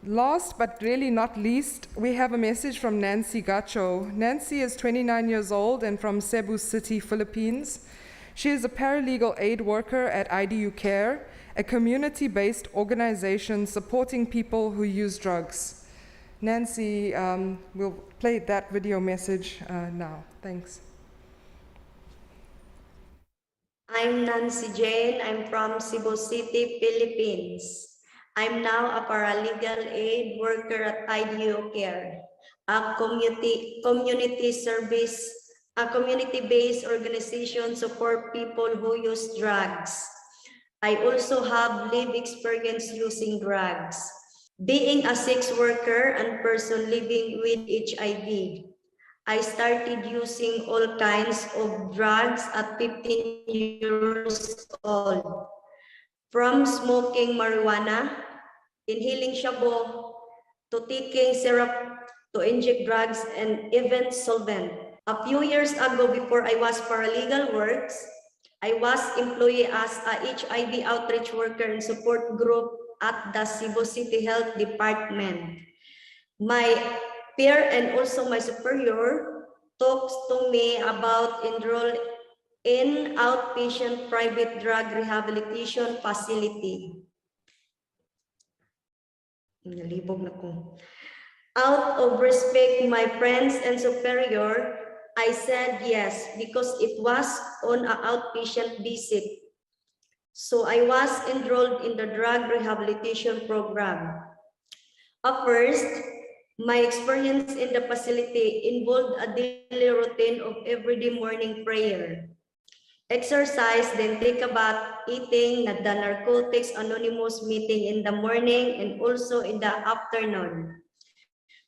Last but really not least, we have a message from Nancy Gacho. Nancy is 29 years old and from Cebu City, Philippines. She is a paralegal aid worker at IDU Care, a community-based organization supporting people who use drugs. Nancy will play that video message now. Thanks. I'm Nancy Jane. I'm from Cebu City, Philippines. I'm now a paralegal aid worker at IDU Care, a community-based organization support people who use drugs. I also have lived experience using drugs. Being a sex worker and person living with HIV, I started using all kinds of drugs at 15 years old. From smoking marijuana, inhaling shabu, to taking syrup, to inject drugs, and even solvent. A few years ago, before I was paralegal works, I was employed as a HIV outreach worker and support group at the Cebu City Health Department. My peer and also my superior talks to me about enroll in outpatient private drug rehabilitation facility. Nalibog na ko. Out of respect my friends and superior, I said yes because it was on an outpatient visit. So I was enrolled in the drug rehabilitation program. At first, my experience in the facility involved a daily routine of everyday morning prayer, exercise, then take a bath, eating, the Narcotics Anonymous meeting in the morning and also in the afternoon.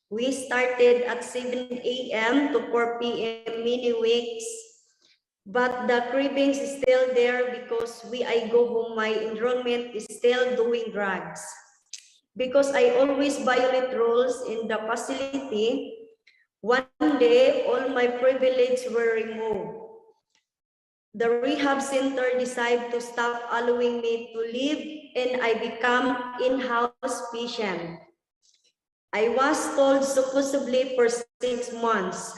We started at 7 a.m. to 4 p.m. many weeks, but the cravings is still there because I go home, my enrollment is still doing drugs. Because I always violate rules in the facility, one day all my privileges were removed. The rehab center decided to stop allowing me to live and I become in-house patient. I was told supposedly for 6 months,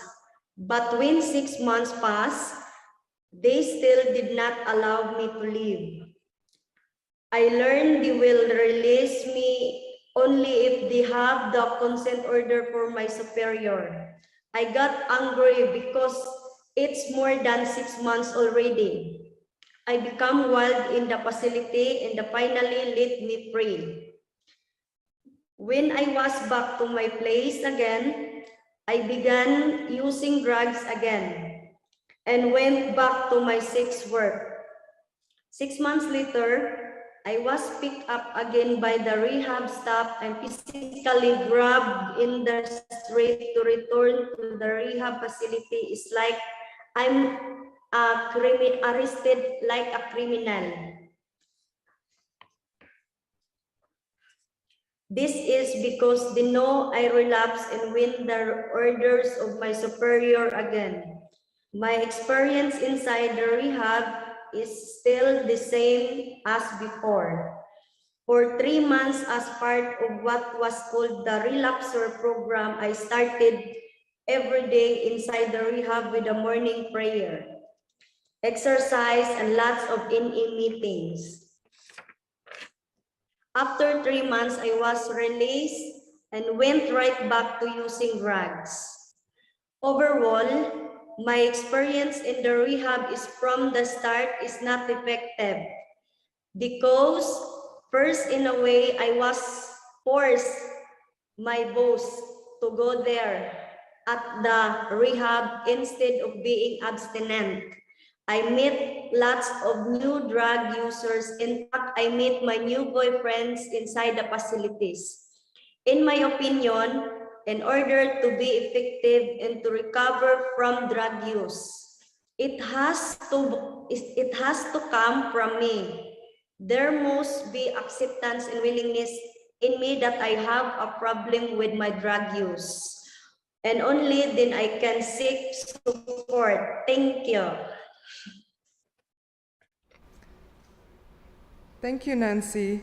but when 6 months passed, they still did not allow me to leave. I learned they will release me only if they have the consent order for my superior. I got angry because it's more than 6 months already. I become wild in the facility and finally let me free. When I was back to my place again, I began using drugs again and went back to my sex work. 6 months later, I was picked up again by the rehab staff and physically grabbed in the street to return to the rehab facility. It's like I'm arrested like a criminal. This is because they know I relapse and win the orders of my superior again. My experience inside the rehab is still the same as before. For 3 months as part of what was called the relapser program, I started every day inside the rehab with a morning prayer, exercise, and lots of NE meetings. After 3 months, I was released and went right back to using drugs. Overall, my experience in the rehab is from the start is not effective because first, in a way, I was forced my boss to go there at the rehab instead of being abstinent. I met lots of new drug users. In fact, I met my new boyfriends inside the facilities. In my opinion, in order to be effective and to recover from drug use, it has to come from me. There must be acceptance and willingness in me that I have a problem with my drug use. and only then I can seek support. Thank you. Thank you, Nancy.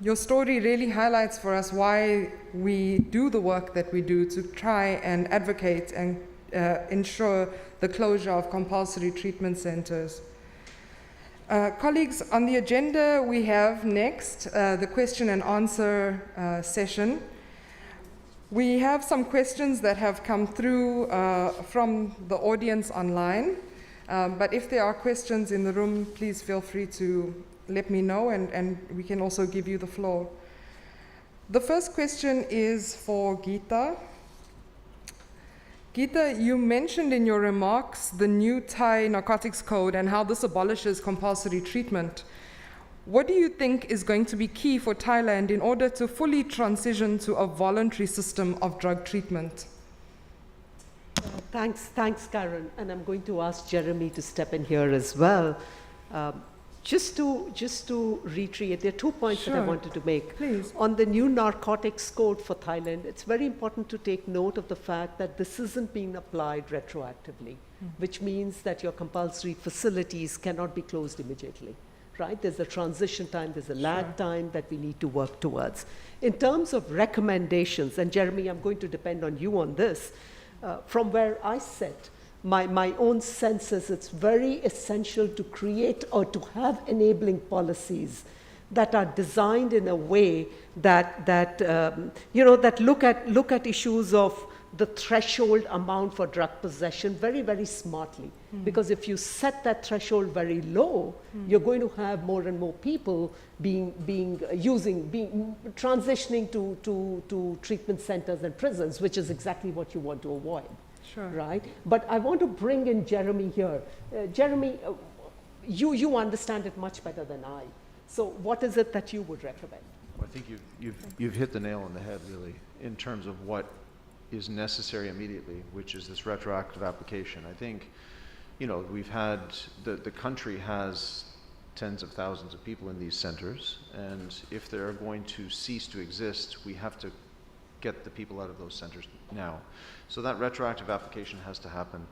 Your story really highlights for us why we do the work that we do to try and advocate and ensure the closure of compulsory treatment centers. Colleagues, on the agenda we have next the question and answer session. We have some questions that have come through from the audience online, but if there are questions in the room, please feel free to let me know, and we can also give you the floor. The first question is for Gita. Gita, you mentioned in your remarks the new Thai narcotics code and how this abolishes compulsory treatment. What do you think is going to be key for Thailand in order to fully transition to a voluntary system of drug treatment? Thanks, Karen. And I'm going to ask Jeremy to step in here as well. Just to reiterate, there are 2 points that I wanted to make. Please. On the new narcotics code for Thailand, it's very important to take note of the fact that this isn't being applied retroactively, which means that your compulsory facilities cannot be closed immediately, right? There's a transition time, there's a lag time that we need to work towards. In terms of recommendations, and Jeremy, I'm going to depend on you on this, from where I sit, my own sense is it's very essential to create or to have enabling policies that are designed in a way that look at issues of the threshold amount for drug possession very, very smartly. Because if you set that threshold very low, you're going to have more and more people transitioning to treatment centers and prisons, which is exactly what you want to avoid. Sure. Right? But I want to bring in Jeremy here. Jeremy, you understand it much better than I. So what is it that you would recommend? Well, I think you've hit the nail on the head, really, in terms of what is necessary immediately, which is this retroactive application. I think, we've had, the country has tens of thousands of people in these centers, and if they're going to cease to exist, we have to get the people out of those centers now. So that retroactive application has to happen.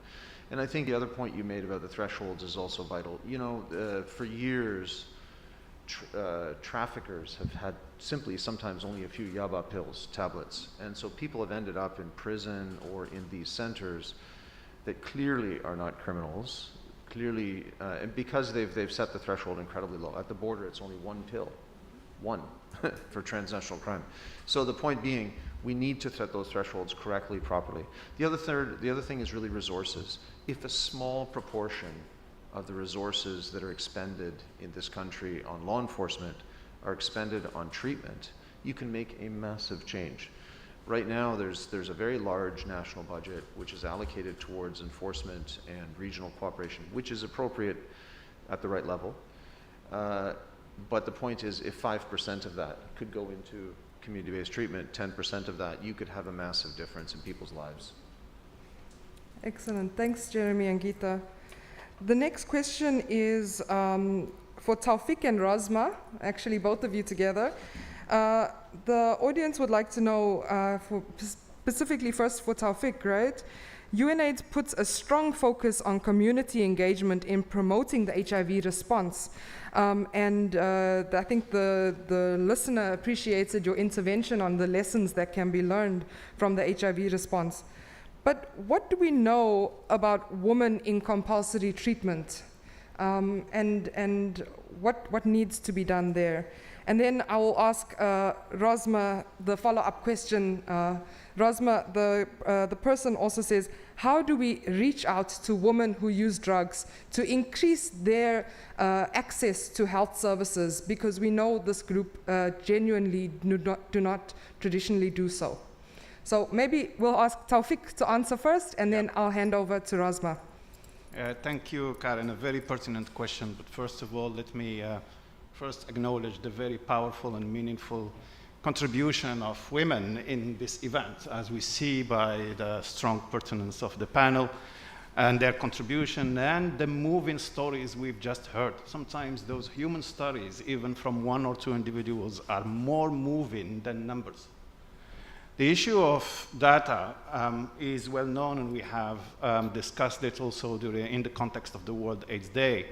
And I think the other point you made about the thresholds is also vital. For years, traffickers have had simply sometimes only a few yaba pills, tablets. And so people have ended up in prison or in these centers that clearly are not criminals, and because they've set the threshold incredibly low. At the border, it's only one pill, for transnational crime. So the point being, we need to set those thresholds correctly, properly. The other thing is really resources. If a small proportion of the resources that are expended in this country on law enforcement are expended on treatment, you can make a massive change. Right now, there's a very large national budget which is allocated towards enforcement and regional cooperation, which is appropriate at the right level. But the point is, if 5% of that could go into community-based treatment, 10% of that, you could have a massive difference in people's lives. Excellent. Thanks, Jeremy and Gita. The next question is for Talfiq and Rasma, actually both of you together. The audience would like to know, specifically first for Talfiq, right? UNAIDS puts a strong focus on community engagement in promoting the HIV response. I think the listener appreciated your intervention on the lessons that can be learned from the HIV response. But what do we know about women in compulsory treatment? And what needs to be done there? And then I will ask Rasma the follow-up question. Rasma, the person also says, how do we reach out to women who use drugs to increase their access to health services? Because we know this group genuinely do not traditionally do so. So maybe we'll ask Talfiq to answer first, and then I'll hand over to Rasma. Thank you, Karen. A very pertinent question. But first of all, let me first acknowledge the very powerful and meaningful contribution of women in this event, as we see by the strong pertinence of the panel and their contribution and the moving stories we've just heard. Sometimes those human stories, even from one or two individuals, are more moving than numbers. The issue of data is well known, and we have discussed it also in the context of the World AIDS Day.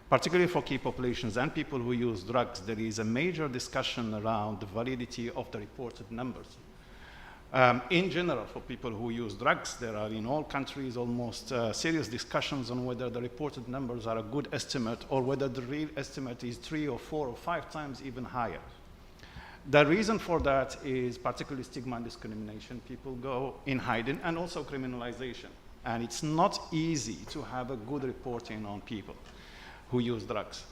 Particularly for key populations and people who use drugs, there is a major discussion around the validity of the reported numbers. In general, for people who use drugs, there are in all countries almost serious discussions on whether the reported numbers are a good estimate or whether the real estimate is 3 or 4 or 5 times even higher. The reason for that is particularly stigma and discrimination. People go in hiding, and also criminalization. And it's not easy to have a good reporting on people who use drugs.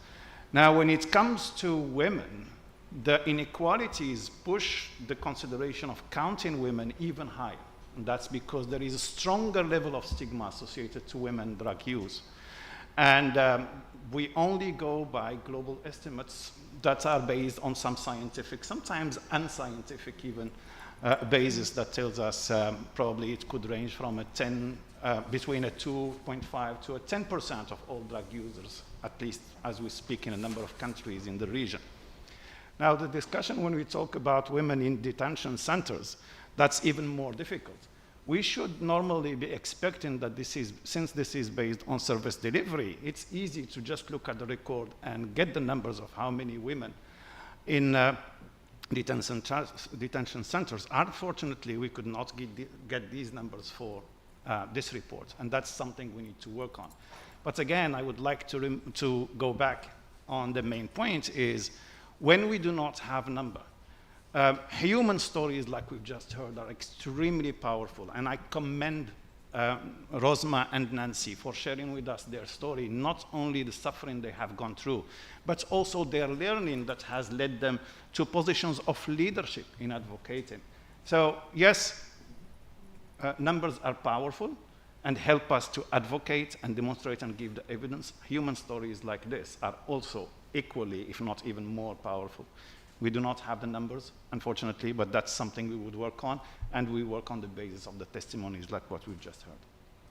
Now, when it comes to women, the inequalities push the consideration of counting women even higher. And that's because there is a stronger level of stigma associated to women drug use. And we only go by global estimates that are based on some scientific, sometimes unscientific even, basis that tells us probably it could range from between a 2.5 to a 10% of all drug users, at least as we speak in a number of countries in the region. Now, the discussion when we talk about women in detention centers, that's even more difficult. We should normally be expecting that since this is based on service delivery, it's easy to just look at the record and get the numbers of how many women in detention centers. Unfortunately, we could not get these numbers for this report, and that's something we need to work on. But again, I would like to go back on the main point is when we do not have a number, human stories like we've just heard are extremely powerful, and I commend Rasma and Nancy for sharing with us their story, not only the suffering they have gone through, but also their learning that has led them to positions of leadership in advocating. So yes, numbers are powerful and help us to advocate and demonstrate and give the evidence. Human stories like this are also equally, if not even more powerful. We do not have the numbers, unfortunately, but that's something we would work on, and we work on the basis of the testimonies like what we've just heard.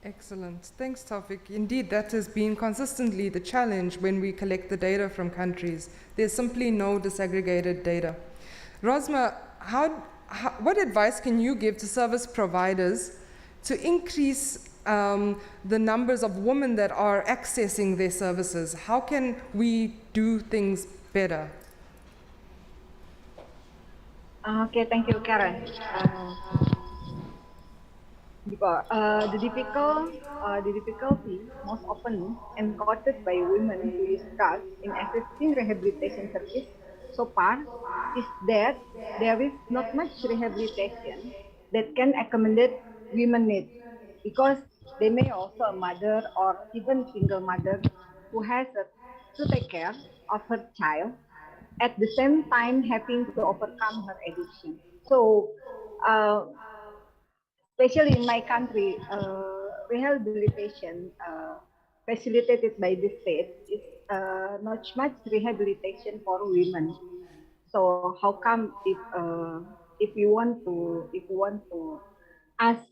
Excellent. Thanks, Talfiq. Indeed, that has been consistently the challenge when we collect the data from countries. There's simply no disaggregated data. Rasma, what advice can you give to service providers to increase the numbers of women that are accessing their services? How can we do things better? Okay, thank you, Karen. The difficulty most often encountered by women who use drugs in accessing rehabilitation service so far is that there is not much rehabilitation that can accommodate women needs, because they may also a mother or even single mother who has to take care of her child, at the same time having to overcome her addiction. So, especially in my country, rehabilitation facilitated by the state is not much rehabilitation for women. So how come if you want to ask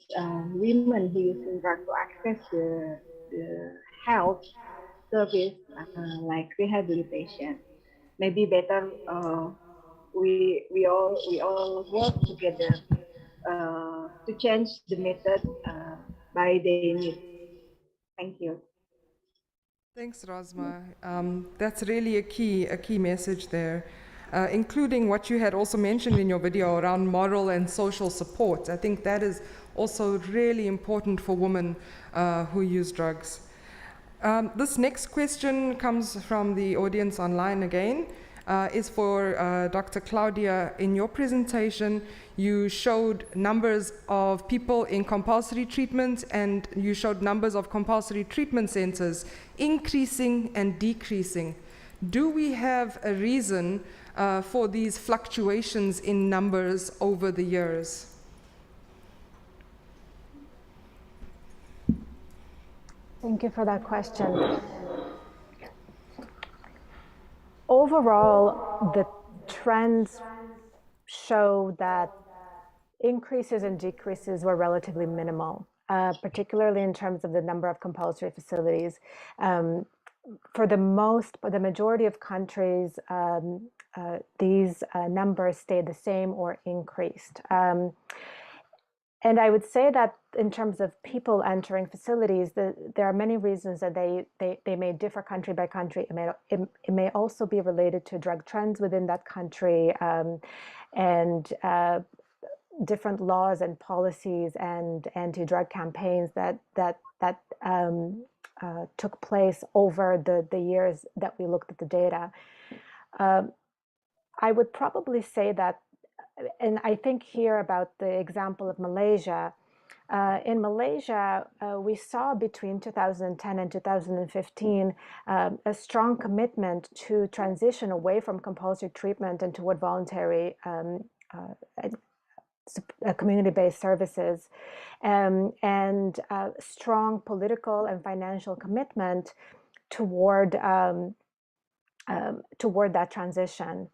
women who using drugs to access the health service like rehabilitation, maybe better we all work together to change the method by their need. Thank you. Thanks, Rasma. That's really a key message there, including what you had also mentioned in your video around moral and social support. I think that is also really important for women who use drugs. This next question comes from the audience online again. Is for Dr. Claudia. In your presentation, you showed numbers of people in compulsory treatment, and you showed numbers of compulsory treatment centers increasing and decreasing. Do we have a reason for these fluctuations in numbers over the years? Thank you for that question. Overall, the trends show that increases and decreases were relatively minimal, particularly in terms of the number of compulsory facilities. For the majority of countries, these numbers stayed the same or increased. And I would say that in terms of people entering facilities, there are many reasons that they may differ country by country. It may also be related to drug trends within that country, and different laws and policies and anti-drug campaigns that took place over the years that we looked at the data. I would probably say that, and I think here about the example of Malaysia. In Malaysia, we saw between 2010 and 2015 a strong commitment to transition away from compulsory treatment and toward voluntary community-based services, and strong political and financial commitment toward that transition.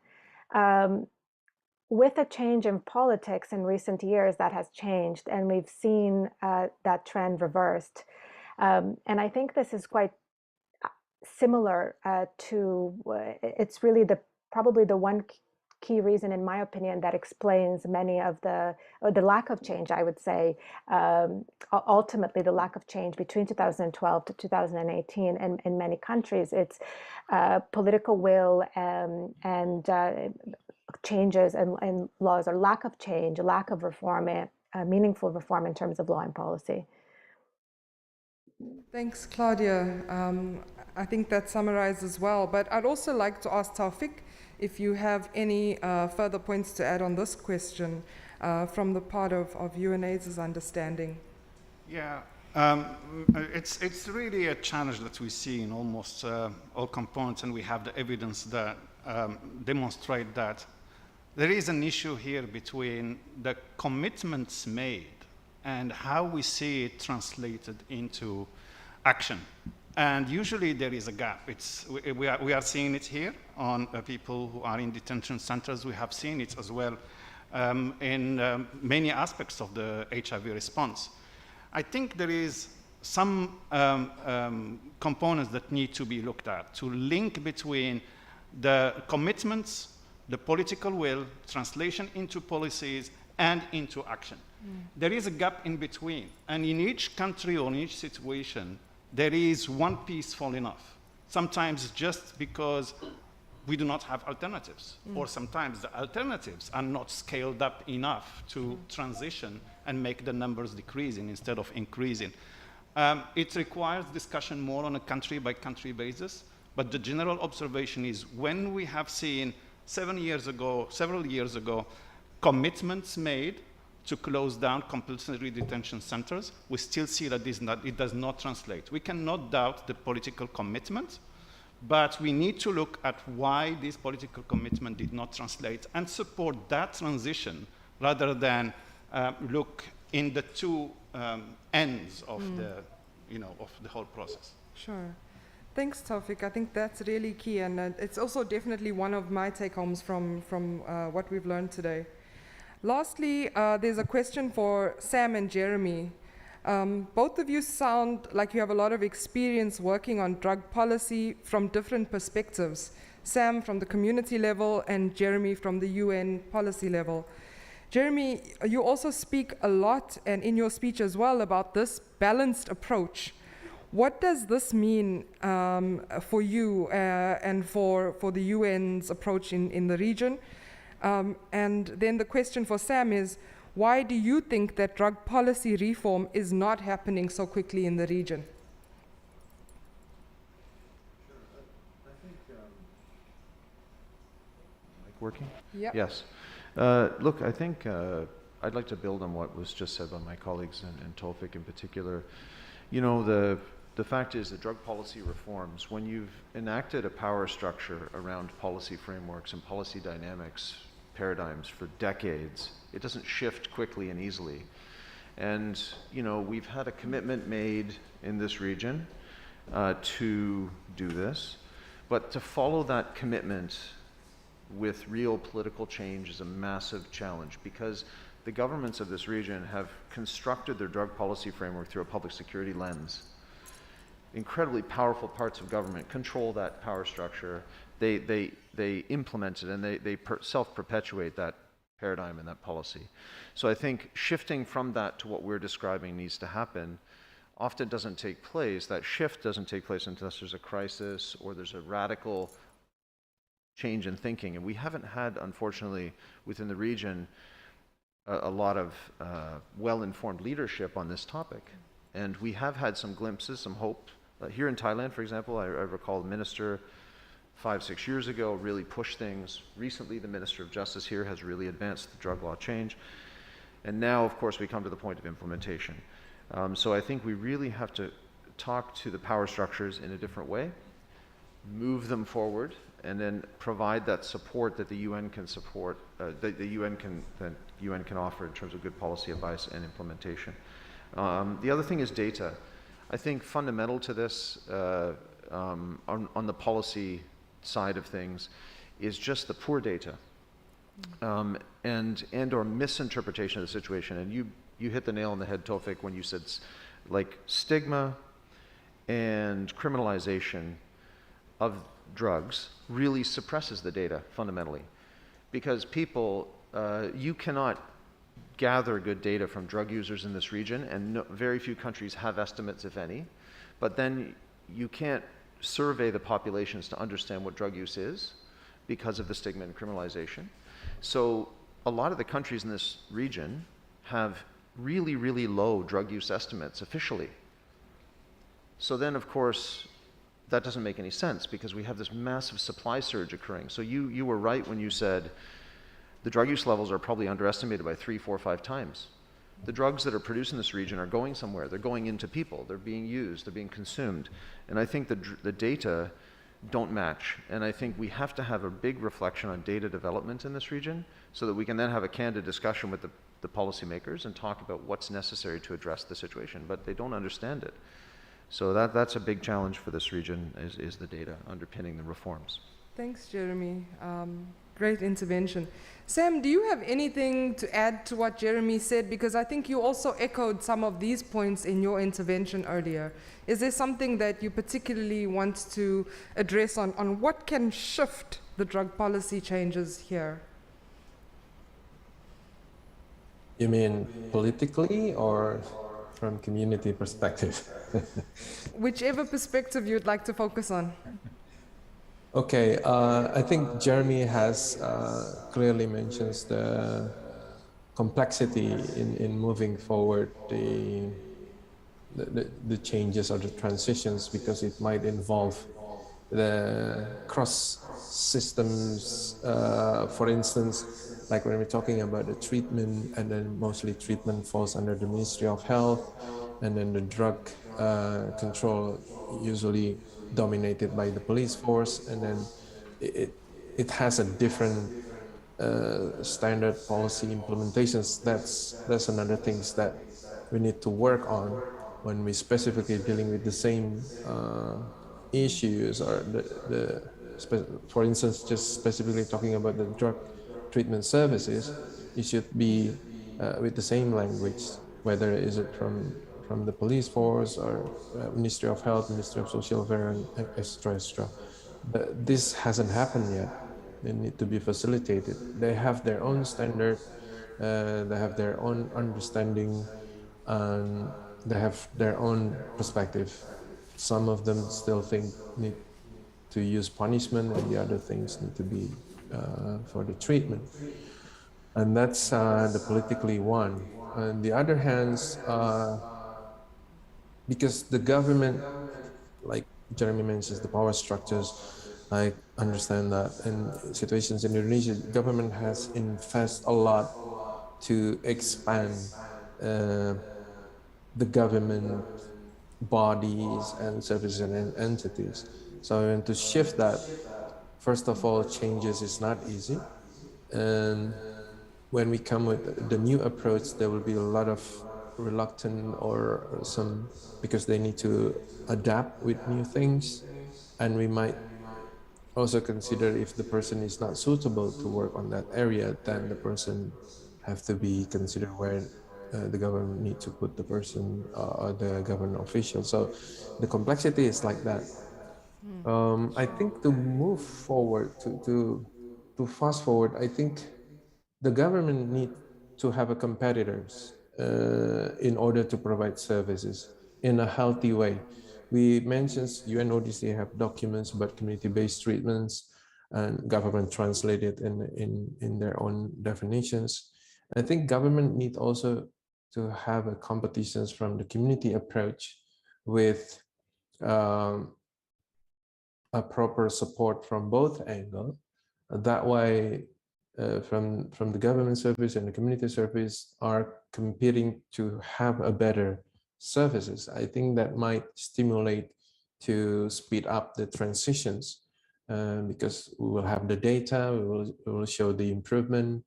With a change in politics in recent years, that has changed, and we've seen that trend reversed. And I think this is quite similar to, it's really probably the one key reason, in my opinion, that explains many of the lack of change, I would say, ultimately the lack of change between 2012 to 2018 in many countries. It's political will and changes and laws, or lack of change, lack of reform, meaningful reform in terms of law and policy. Thanks, Claudia. I think that summarizes well, but I'd also like to ask Talfiq if you have any further points to add on this question from the part of UNAIDS's understanding. Yeah, it's really a challenge that we see in almost all components, and we have the evidence that demonstrate that there is an issue here between the commitments made and how we see it translated into action. And usually there is a gap. We are seeing it here on people who are in detention centers. We have seen it as well in many aspects of the HIV response. I think there is some components that need to be looked at to link between the commitments, the political will, translation into policies, and into action. There is a gap in between, and in each country or in each situation, there is one piece falling off. Sometimes just because we do not have alternatives, or sometimes the alternatives are not scaled up enough to transition and make the numbers decreasing instead of increasing. It requires discussion more on a country-by-country basis, but the general observation is when we have seen several years ago, commitments made to close down compulsory detention centers, we still see that it does not translate. We cannot doubt the political commitment, but we need to look at why this political commitment did not translate and support that transition rather than look in the two ends of of the whole process. Sure. Thanks, Talfiq. I think that's really key, and it's also definitely one of my take-homes from what we've learned today. Lastly, there's a question for Sam and Jeremy. Both of you sound like you have a lot of experience working on drug policy from different perspectives. Sam from the community level and Jeremy from the UN policy level. Jeremy, you also speak a lot, and in your speech as well, about this balanced approach. What does this mean for you and for the UN's approach in the region? And then the question for Sam is, why do you think that drug policy reform is not happening so quickly in the region? I think, mic working? Yep. Yes. Look, I think I'd like to build on what was just said by my colleagues and Talfiq in particular. You know, the fact is that drug policy reforms, when you've enacted a power structure around policy frameworks and policy dynamics, paradigms for decades, it doesn't shift quickly and easily. And, you know, we've had a commitment made in this region to do this, but to follow that commitment with real political change is a massive challenge, because the governments of this region have constructed their drug policy framework through a public security lens. Incredibly powerful parts of government control that power structure. They implement it, and they self-perpetuate that paradigm and that policy. So I think shifting from that to what we're describing needs to happen often doesn't take place. That shift doesn't take place unless there's a crisis or there's a radical change in thinking. And we haven't had, unfortunately, within the region, a lot of well-informed leadership on this topic. And we have had some glimpses, some hope. Here in Thailand, for example, I recall the minister 5-6 years ago really pushed things. Recently, the Minister of Justice here has really advanced the drug law change. And now, of course, we come to the point of implementation. So I think we really have to talk to the power structures in a different way, move them forward, and then provide that support that the UN can support, that the UN can offer in terms of good policy advice and implementation. The other thing is data. I think fundamental to this on the policy side of things is just the poor data and or misinterpretation of the situation. And you hit the nail on the head, Tawfiq, when you said like stigma and criminalization of drugs really suppresses the data fundamentally, because people, you cannot gather good data from drug users in this region, and very few countries have estimates, if any, but then you can't survey the populations to understand what drug use is because of the stigma and criminalization. So a lot of the countries in this region have really, really low drug use estimates officially. So then, of course, that doesn't make any sense because we have this massive supply surge occurring. So you were right when you said the drug use levels are probably underestimated by 3, 4, 5 times. The drugs that are produced in this region are going somewhere. They're going into people. They're being used. They're being consumed. And I think the data don't match. And I think we have to have a big reflection on data development in this region so that we can then have a candid discussion with the policymakers and talk about what's necessary to address the situation. But they don't understand it. So that's a big challenge for this region is the data underpinning the reforms. Thanks, Jeremy. Great intervention. Sam, do you have anything to add to what Jeremy said? Because I think you also echoed some of these points in your intervention earlier. Is there something that you particularly want to address on what can shift the drug policy changes here? You mean politically or from community perspective? Whichever perspective you'd like to focus on. Okay, I think Jeremy has clearly mentions the complexity in moving forward the changes or the transitions, because it might involve the cross systems. For instance, like when we're talking about the treatment, and then mostly treatment falls under the Ministry of Health, and then the drug control usually dominated by the police force, and then it has a different standard policy implementations. That's another things that we need to work on when we specifically dealing with the same issues, or for instance, just specifically talking about the drug treatment services. It should be with the same language, whether is it from the police force or Ministry of Health, Ministry of Social Welfare, and extra, extra. But this hasn't happened yet. They need to be facilitated. They have their own standard, they have their own understanding, and they have their own perspective. Some of them still think need to use punishment, and the other things need to be for the treatment. And that's the politically one. On the other hand, because the government, like Jeremy mentions, the power structures, I understand that in situations in Indonesia, the government has invested a lot to expand the government bodies and services and entities. So to shift that, first of all, changes is not easy. And when we come with the new approach, there will be a lot of reluctant or some, because they need to adapt with new things. And we might also consider if the person is not suitable to work on that area, then the person have to be considered where the government need to put the person or the government official. So the complexity is like that. I think to move forward, to fast forward, I think the government need to have a competitors in order to provide services in a healthy way. We mentioned UNODC have documents about community-based treatments, and government translated in their own definitions. I think government need also to have a competitions from the community approach with a proper support from both angles. That way, from the government service and the community service are competing to have a better services. I think that might stimulate to speed up the transitions because we will have the data, we will show the improvement.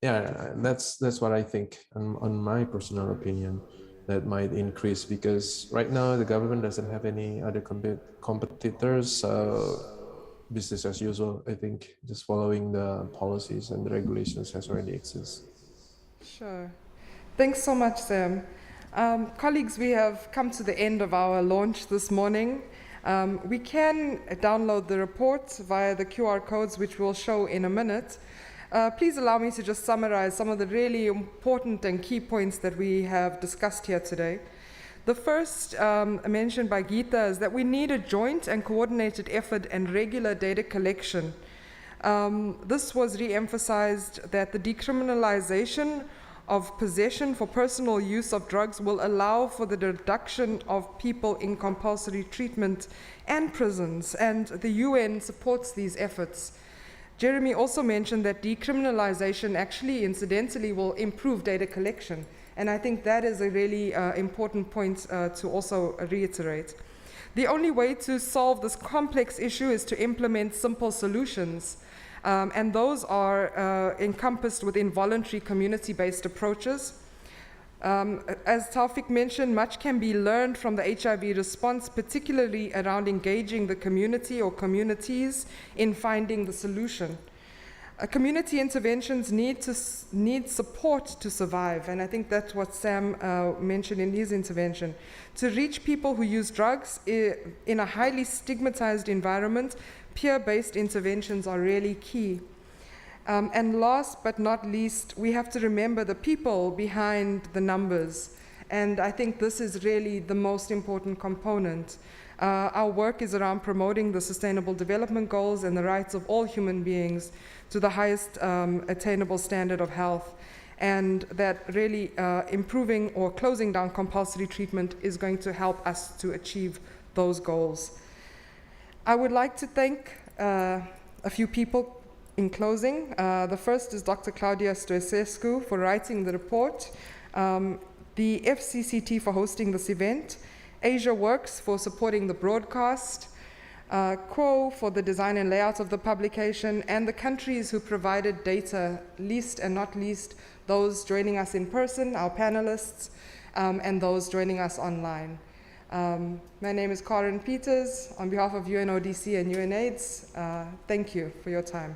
Yeah, that's what I think on my personal opinion, that might increase, because right now the government doesn't have any other competitors, so business as usual. I think just following the policies and the regulations has already exist. Sure. Thanks so much, Sam. Colleagues, we have come to the end of our launch this morning. We can download the report via the QR codes, which we'll show in a minute. Please allow me to just summarize some of the really important and key points that we have discussed here today. The first mentioned by Gita is that we need a joint and coordinated effort and regular data collection. This was re-emphasized that the decriminalization of possession for personal use of drugs will allow for the reduction of people in compulsory treatment and prisons, and the UN supports these efforts. Jeremy also mentioned that decriminalization actually, incidentally, will improve data collection. And I think that is a really important point to also reiterate. The only way to solve this complex issue is to implement simple solutions. And those are encompassed within voluntary community-based approaches. As Talfiq mentioned, much can be learned from the HIV response, particularly around engaging the community or communities in finding the solution. Community interventions need support to survive, and I think that's what Sam mentioned in his intervention. To reach people who use drugs in a highly stigmatized environment, peer-based interventions are really key. And last but not least, we have to remember the people behind the numbers, and I think this is really the most important component. Our work is around promoting the Sustainable Development Goals and the rights of all human beings to the highest attainable standard of health, and that really improving or closing down compulsory treatment is going to help us to achieve those goals. I would like to thank a few people in closing. The first is Dr. Claudia Stoskesku for writing the report, the FCCT for hosting this event, Asia Works for supporting the broadcast, Quo for the design and layout of the publication, and the countries who provided data, least and not least those joining us in person, our panelists, and those joining us online. My name is Karen Peters. On behalf of UNODC and UNAIDS, thank you for your time.